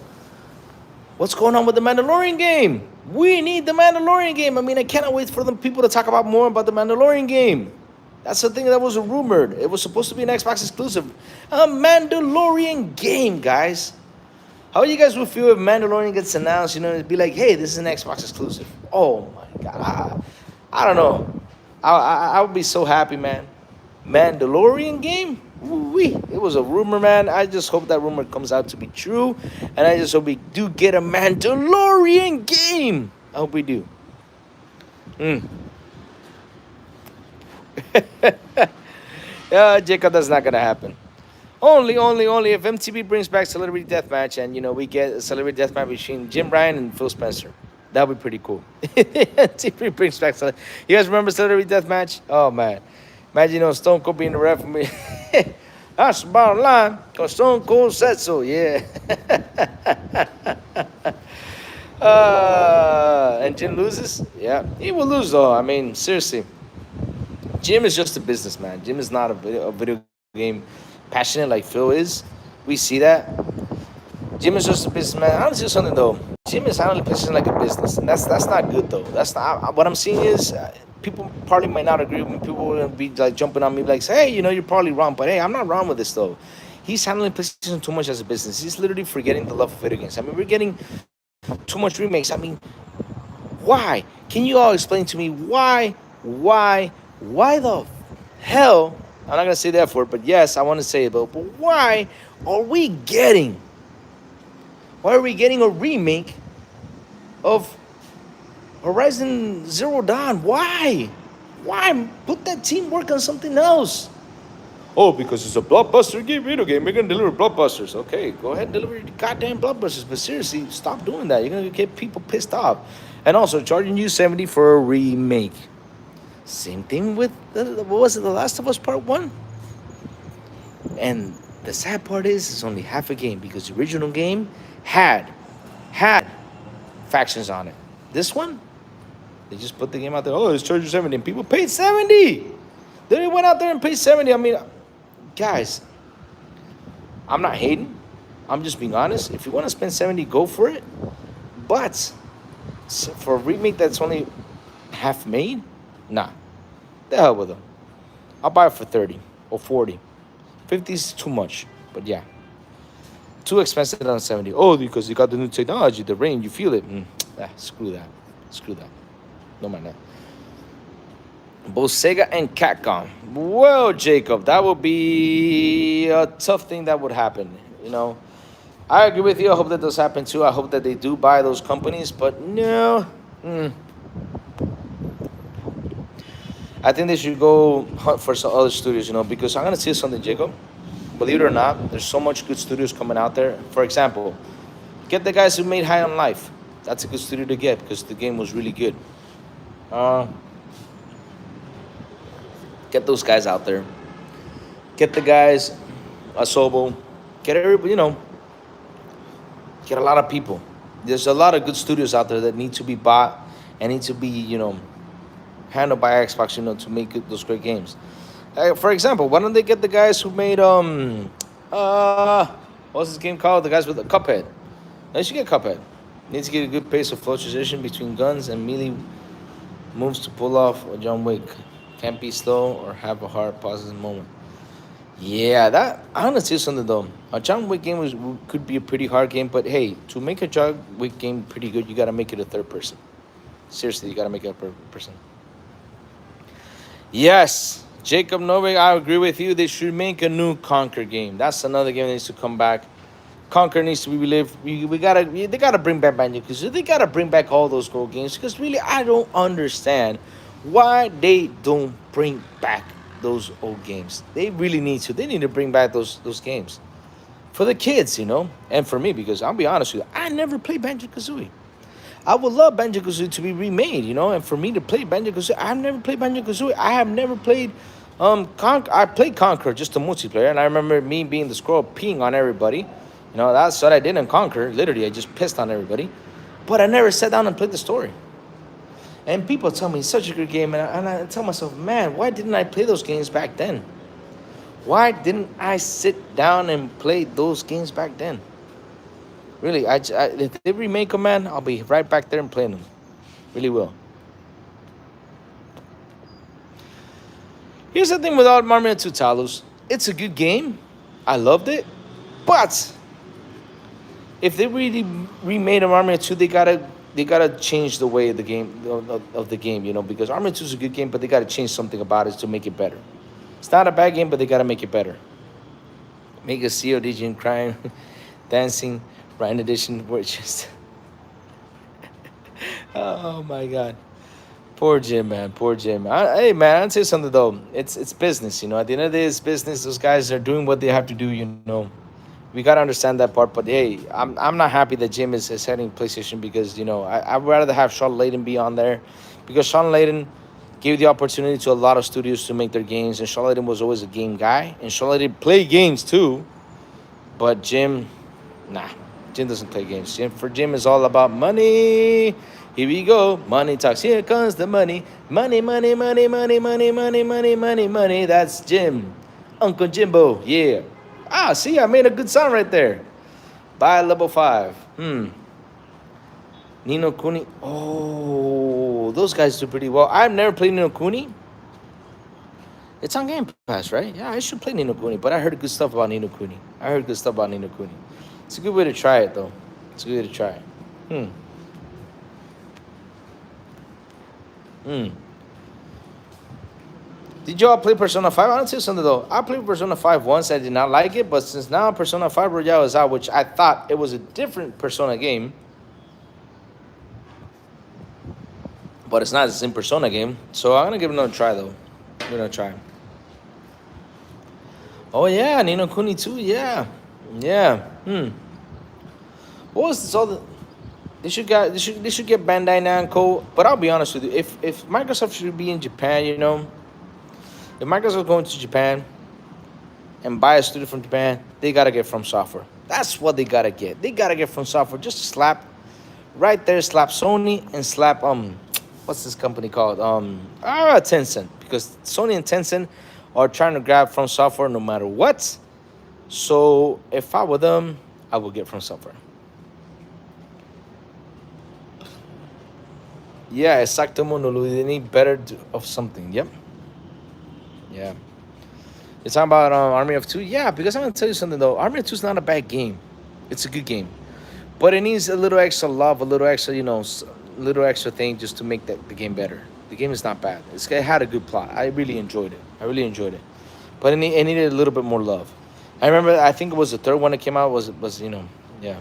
what's going on with the Mandalorian game? We need the Mandalorian game. I mean, I cannot wait for the people to talk about more about the Mandalorian game. That's the thing that was rumored. It was supposed to be an Xbox exclusive. A Mandalorian game, guys. How you guys would feel if Mandalorian gets announced? You know, it'd be like, hey, this is an Xbox exclusive. Oh my God. I don't know. I would be so happy, man. Mandalorian game? Woo-wee. It was a rumor, man. I just hope that rumor comes out to be true. And I just hope we do get a Mandalorian game. I hope we do. Jacob, that's not gonna happen. Only if MTV brings back Celebrity Deathmatch and, you know, we get a Celebrity Deathmatch between Jim Ryan and Phil Spencer. That would be pretty cool. MTV brings back You guys remember Celebrity Deathmatch? Oh man, imagine, you know, Stone Cold being the ref for me. That's the bottom line. Cause Stone Cold said so. Yeah. And Jim loses. Yeah, he will lose though. I mean, seriously. Jim is just a businessman. Jim is not a video game passionate like Phil is. We see that. Jim is just a businessman. I want to say something though. Jim is handling business like a business, and that's not good though. That's not what I'm seeing is people probably might not agree with me. People will be like jumping on me like, hey, you know, you're probably wrong, but hey, I'm not wrong with this though. He's handling PlayStation too much as a business. He's literally forgetting the love of video games. I mean, we're getting too much remakes. I mean, why? Can you all explain to me why the hell? I'm not gonna say that for it, but yes, I want to say it. But why are we getting a remake of Horizon Zero Dawn? Why? Put that teamwork on something else? Oh, because it's a blockbuster video game. We're gonna deliver blockbusters. Okay, go ahead and deliver your goddamn blockbusters. But seriously, stop doing that. You're gonna get people pissed off. And also charging you $70 for a remake. Same thing with what was it? The Last of Us Part 1. And the sad part is, it's only half a game because the original game had factions on it. This one, they just put the game out there. Oh, it's charging $70. And people paid $70. They went out there and paid 70. I mean, guys, I'm not hating. I'm just being honest. If you want to spend 70, go for it. But for a remake that's only half made, nah. The hell with them. I'll buy it for 30 or 40. 50 is too much. But yeah. Too expensive on 70. Oh, because you got the new technology, the rain, you feel it. Screw that. Screw that. No mind that. Both Sega and Capcom. Well, Jacob, that would be a tough thing that would happen. You know, I agree with you. I hope that does happen too. I hope that they do buy those companies, but no. I think they should go hunt for some other studios, you know, because I'm going to say something, Jacob. Believe it or not, there's so much good studios coming out there. For example, get the guys who made High on Life. That's a good studio to get because the game was really good. Get those guys out there. Get the guys, Asobo. Get everybody, you know, get a lot of people. There's a lot of good studios out there that need to be bought and need to be, you know, handled by Xbox, you know, to make those great games. For example, why don't they get the guys who made what's this game called? The guys with the Cuphead. They should get Cuphead. Needs to get a good pace of flow transition between guns and melee moves to pull off a John Wick. Can't be slow or have a hard pauses moment. Yeah, that I'm gonna say something though. A John Wick game could be a pretty hard game, but hey, to make a John Wick game pretty good, you gotta make it a third person. Seriously, you gotta make it a third person. Yes, Jacob Novak, I agree with you. They should make a new Conquer game. That's another game that needs to come back. Conquer needs to be relived. They gotta bring back Banjo-Kazooie. They gotta bring back all those gold games because really, I don't understand why they don't bring back those old games. They really need to. They need to bring back those games for the kids, you know, and for me because I'll be honest with you, I never played Banjo-Kazooie. I would love Banjo-Kazooie to be remade, you know, and for me to play Banjo-Kazooie, I've never played Banjo-Kazooie. I have never played I played Conquer, just a multiplayer, and I remember me being the squirrel peeing on everybody. You know, that's what I did in Conquer. Literally, I just pissed on everybody. But I never sat down and played the story. And people tell me it's such a good game, and I tell myself, man, why didn't I play those games back then? Why didn't I sit down and play those games back then? Really, if they remake them, man, I'll be right back there and playing them. Really will. Here's the thing with Mario 2 Talos. It's a good game. I loved it. But if they really remade Mario 2, they gotta change the way of the game of the game, you know, because Mario 2 is a good game, but they gotta change something about it to make it better. It's not a bad game, but they gotta make it better. Make a COD Jim crying, dancing. Ryan edition, where it's just oh my god, poor Jim, man, poor Jim. Hey man, I'll tell you something though. It's business, you know. At the end of the day, it's business. Those guys are doing what they have to do, you know. We gotta understand that part. But hey, I'm not happy that Jim is heading PlayStation because you know I'd rather have Sean Layden be on there because Sean Layden gave the opportunity to a lot of studios to make their games, and Sean Layden was always a game guy, and Sean Layden played games too. But Jim, nah. Jim doesn't play games. For Jim, is all about money. Here we go. Money talks. Here comes the money. Money, money, money, money, money, money, money, money, money. That's Jim. Uncle Jimbo. Yeah. See, I made a good sound right there. Buy level 5. Nino Kuni. Oh, those guys do pretty well. I've never played Nino Kuni. It's on Game Pass, right? Yeah, I should play Nino Kuni, but I heard good stuff about Nino Kuni. It's a good way to try it, though. It's a good way to try it. Did y'all play Persona 5? I don't say something, though. I played Persona 5 once. I did not like it, but since now Persona 5 Royale is out, which I thought it was a different Persona game, but it's not the same Persona game, so I'm going to give it another try, though. I'm going to try. Oh, yeah, Nino Kuni 2, yeah. What was this? They should get Bandai Namco. But I'll be honest with you, if Microsoft should be in Japan, you know, if Microsoft going to Japan and buy a studio from Japan, they gotta get From Software. That's what they gotta get. They gotta get From Software. Just to slap right there, slap Sony and slap what's this company called? Tencent. because Sony and Tencent are trying to grab From Software no matter what. So if I were them, I would get From Software. Yeah, exacto, Monolo. They need better of something. Yep. Yeah. You're talking about Army of Two? Yeah, because I'm going to tell you something, though. Army of Two is not a bad game. It's a good game. But it needs a little extra love, a little extra, little extra thing just to make the game better. The game is not bad. It had a good plot. I really enjoyed it. But it needed a little bit more love. I remember, I think it was the third one that came out, yeah.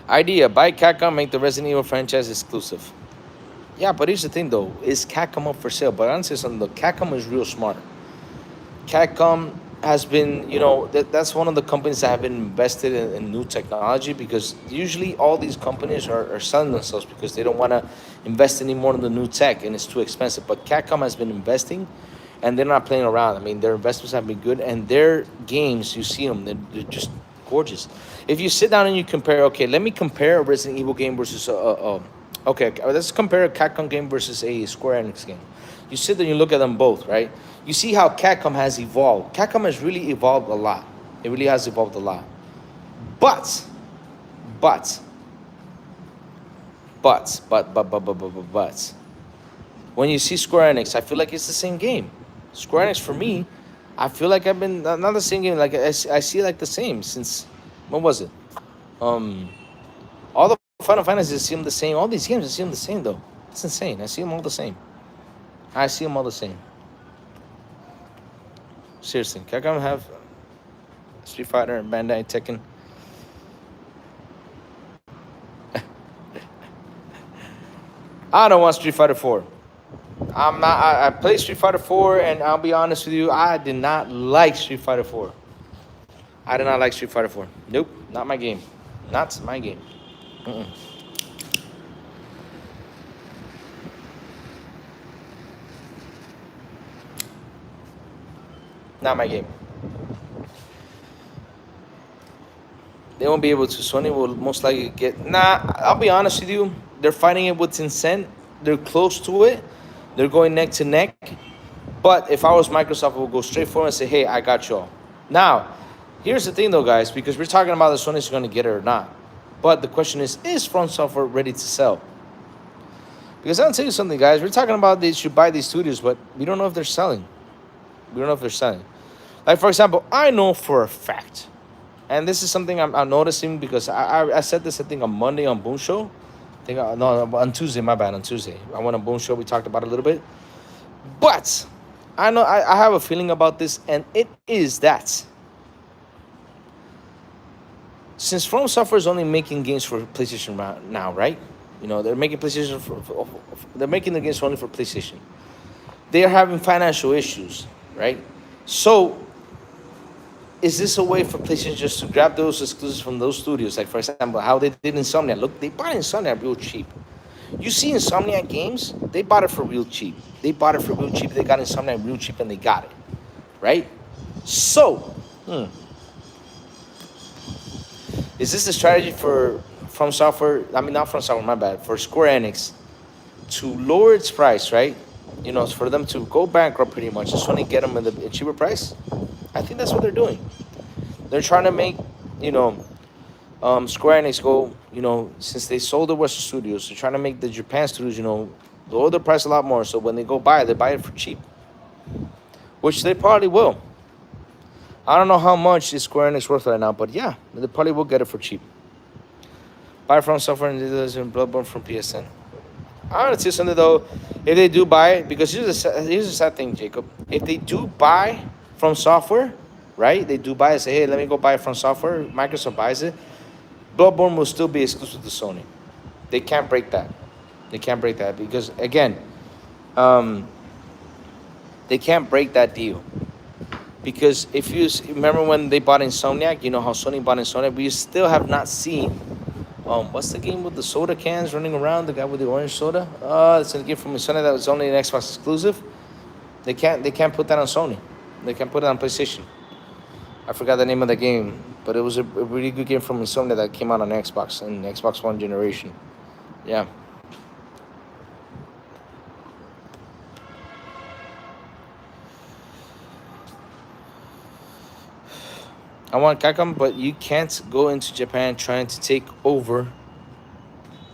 Idea, buy Capcom, make the Resident Evil franchise exclusive. Yeah, but here's the thing, though. Is Capcom up for sale? But I'll say something, though. Capcom is real smart. Capcom has been, that's one of the companies that have been invested in new technology, because usually all these companies are selling themselves because they don't want to invest any more in the new tech and it's too expensive. But Capcom has been investing and they're not playing around. I mean, their investments have been good and their games, you see them, they're just gorgeous. If you sit down and you compare, okay, let me compare a Resident Evil game versus okay, let's compare a Capcom game versus a Square Enix game. You sit there and you look at them both, right? You see how Capcom has evolved. Capcom has really evolved a lot. It really has evolved a lot. But, when you see Square Enix, I feel like it's the same game. Square Enix, for me, I feel like I've been, not the same game, like I see like the same since, when was it? All the Final Fantasies seem the same. All these games, I see them the same, though. It's insane. I see them all the same. Seriously, Capcom have Street Fighter and Bandai Tekken. I don't want Street Fighter 4. I'm not. I played Street Fighter 4, and I'll be honest with you, I did not like Street Fighter 4. I did not like Street Fighter 4. Nope, not my game. Not my game. Mm-mm. Not my game. They won't be able to. Sony will most likely get. Nah, I'll be honest with you. They're fighting it with Tencent. They're close to it. They're going neck to neck. But if I was Microsoft, I would go straight forward and say, hey, I got y'all. Now, here's the thing, though, guys, because we're talking about if Sony's going to get it or not. But the question is From Software ready to sell? Because I'll tell you something, guys. We're talking about they should buy these studios, but we don't know if they're selling. Like, for example, I know for a fact, and this is something I'm noticing because I said this, I think, on Monday on Boom Show. On Tuesday, my bad, on Tuesday. I went on Boom Show, we talked about it a little bit. But I know I have a feeling about this, and it is that since From Software is only making games for PlayStation now, right? They're making they're making the games only for PlayStation. They are having financial issues, right? So, is this a way for PlayStation just to grab those exclusives from those studios? Like, for example, how they did Insomniac. Look, they bought Insomniac real cheap. You see Insomniac games, they bought it for real cheap. They got Insomniac real cheap, and they got it, right? So, is this a strategy for From Software? I mean, not From Software, my bad. For Square Enix to lower its price, right? For them to go bankrupt pretty much. Just want to get them at a cheaper price. I think that's what they're doing. They're trying to make, Square Enix go, since they sold the Western studios, they're trying to make the Japan studios, lower the price a lot more. So when they go buy it, they buy it for cheap. Which they probably will. I don't know how much is Square Enix worth right now, but yeah, they probably will get it for cheap. Buy From Software and Bloodborne from PSN. I want to say something, though. If they do buy it, because here's the sad thing, Jacob. If they do buy From Software, right? They do buy it, say, hey, let me go buy it From Software. Microsoft buys it. Bloodborne will still be exclusive to Sony. They can't break that. Because, again, they can't break that deal. Because if you remember when they bought Insomniac, you know how Sony bought Insomniac, we still have not seen, what's the game with the soda cans running around, the guy with the orange soda? It's a game from Insomniac that was only an Xbox exclusive. They can't put that on Sony. They can't put it on PlayStation. I forgot the name of the game, but it was a really good game from Insomniac that came out on Xbox and Xbox One generation. Yeah. I want Capcom, but you can't go into Japan trying to take over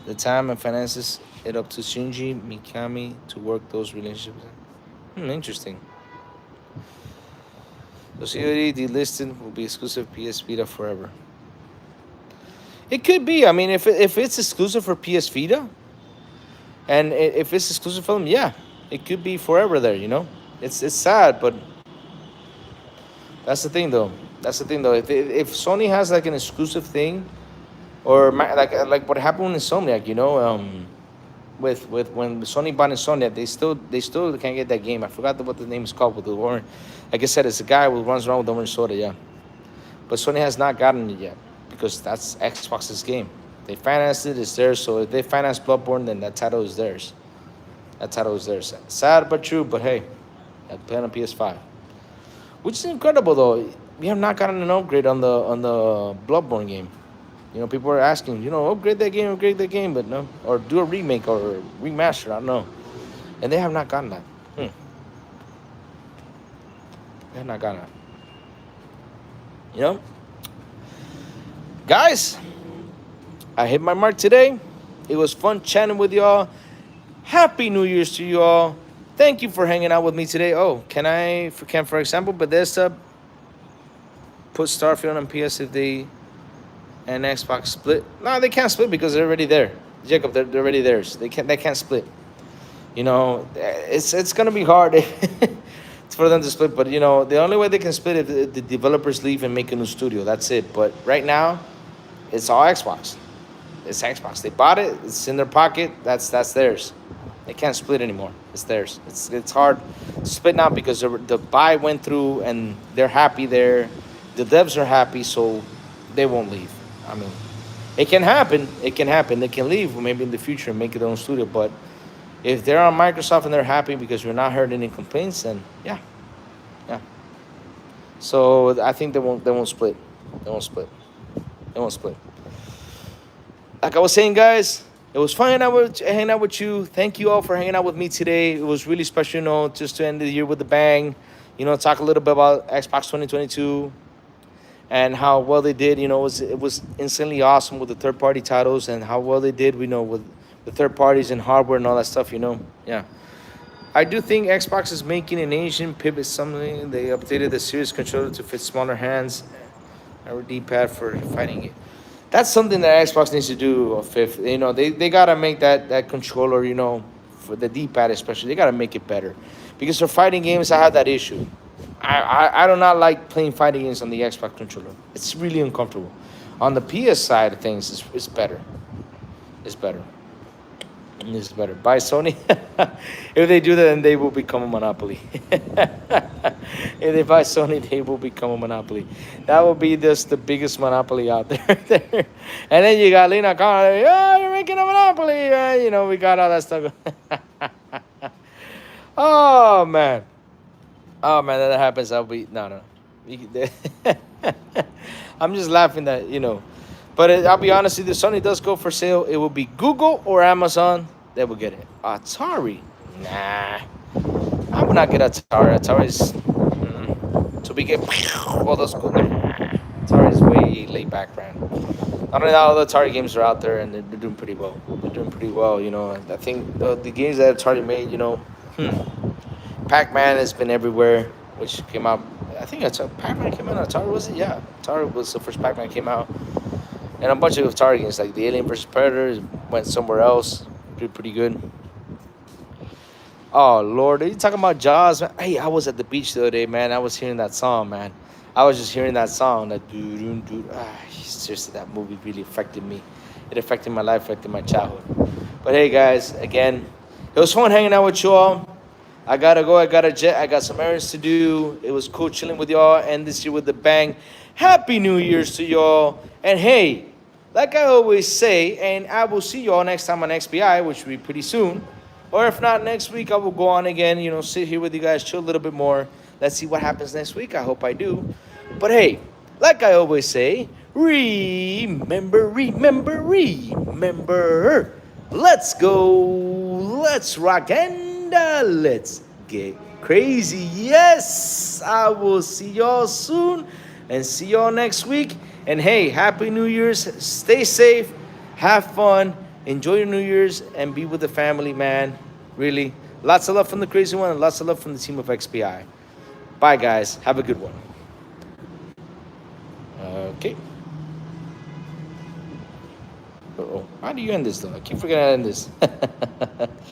the time and finances it up to Shinji Mikami to work those relationships. Interesting. So COD delisted will be exclusive PS Vita forever. It could be. I mean, if it's exclusive for PS Vita, and if it's exclusive for them, yeah, it could be forever there. It's sad, but that's the thing though. That's the thing though. If Sony has like an exclusive thing, or like what happened with Insomniac, with when Sony bought Insomniac, they still can't get that game. I forgot what the name is called with the orange. Like I said, it's a guy who runs around with the orange soda, yeah. But Sony has not gotten it yet because that's Xbox's game. They financed it, it's theirs. So if they finance Bloodborne, then that title is theirs. That title is theirs. Sad but true. But hey, I play on PS5, which is incredible though. We have not gotten an upgrade on the Bloodborne game. People are asking, upgrade that game, but no, or do a remake or a remaster. I don't know, and they have not gotten that. They have not gotten that. Guys, I hit my mark today. It was fun chatting with y'all. Happy New Year's to y'all. Thank you for hanging out with me today. Oh, for example, Bethesda put Starfield on PS if they and Xbox split? No, they can't split because they're already there. Jacob, they're already theirs. They can't split. It's gonna be hard for them to split. But the only way they can split is if the developers leave and make a new studio. That's it. But right now, it's all Xbox. It's Xbox. They bought it. It's in their pocket. That's theirs. They can't split anymore. It's theirs. It's hard to split now because the buy went through and they're happy there. The devs are happy, so they won't leave. I mean, it can happen. It can happen. They can leave maybe in the future and make their own studio. But if they're on Microsoft and they're happy because we're not heard any complaints, then yeah. So I think they won't split. They won't split. Like I was saying, guys, it was fun hanging out with you. Thank you all for hanging out with me today. It was really special, just to end the year with a bang. Talk a little bit about Xbox 2022 and how well they did. It was instantly awesome with the third-party titles and how well they did, with the third parties and hardware and all that stuff, Yeah. I do think Xbox is making an Asian pivot something. They updated the Series controller to fit smaller hands and a D-pad for fighting it. That's something that Xbox needs to do, Fifth. They got to make that controller, for the D-pad especially, they got to make it better. Because for fighting games, I have that issue. I do not like playing fighting games on the Xbox controller. It's really uncomfortable. On the PS side of things, it's better. It's better. It's better. Buy Sony. If they do that, then they will become a monopoly. If they buy Sony, they will become a monopoly. That will be just the biggest monopoly out there. And then you got Lena Khan. Oh, you're making a monopoly. We got all that stuff. Oh, man. That happens. I'll be... No. I'm just laughing that, But I'll be honest with you, Sony does go for sale. It will be Google or Amazon that will get it. Atari? Nah. I will not get Atari. Atari's... So we get all those good... Atari's way laid back brand. I don't know how the Atari games are out there and they're doing pretty well. I think the games that Atari made, Pac-Man has been everywhere, which came out... I think Pac-Man came out on Atari, was it? Yeah. Atari was the first Pac-Man came out. And a bunch of Atari games like the Alien vs. Predator went somewhere else. Did pretty good. Oh, Lord. Are you talking about Jaws? Hey, I was at the beach the other day, man. I was hearing that song, man. I was just hearing that song. That seriously, that movie really affected me. It affected my life, affected my childhood. But hey, guys, again, it was fun hanging out with you all. I gotta go. I got a jet. I got some errands to do. It was cool chilling with y'all. And this year with the bang. Happy New Year's to y'all. And hey, like I always say, and I will see y'all next time on XBI, which will be pretty soon. Or if not, next week I will go on again, sit here with you guys, chill a little bit more. Let's see what happens next week. I hope I do. But hey, like I always say, remember. Let's go. Let's rock and let's get crazy. Yes, I will see y'all soon. and see y'all next week. And hey, Happy New Year's. Stay safe, have fun, enjoy your New Year's, and be with the family, man. Really. Lots of love from the Crazy One and lots of love from the team of XBI. Bye, guys. Have a good one. Okay. Uh-oh. How do you end this, though? I keep forgetting to end this.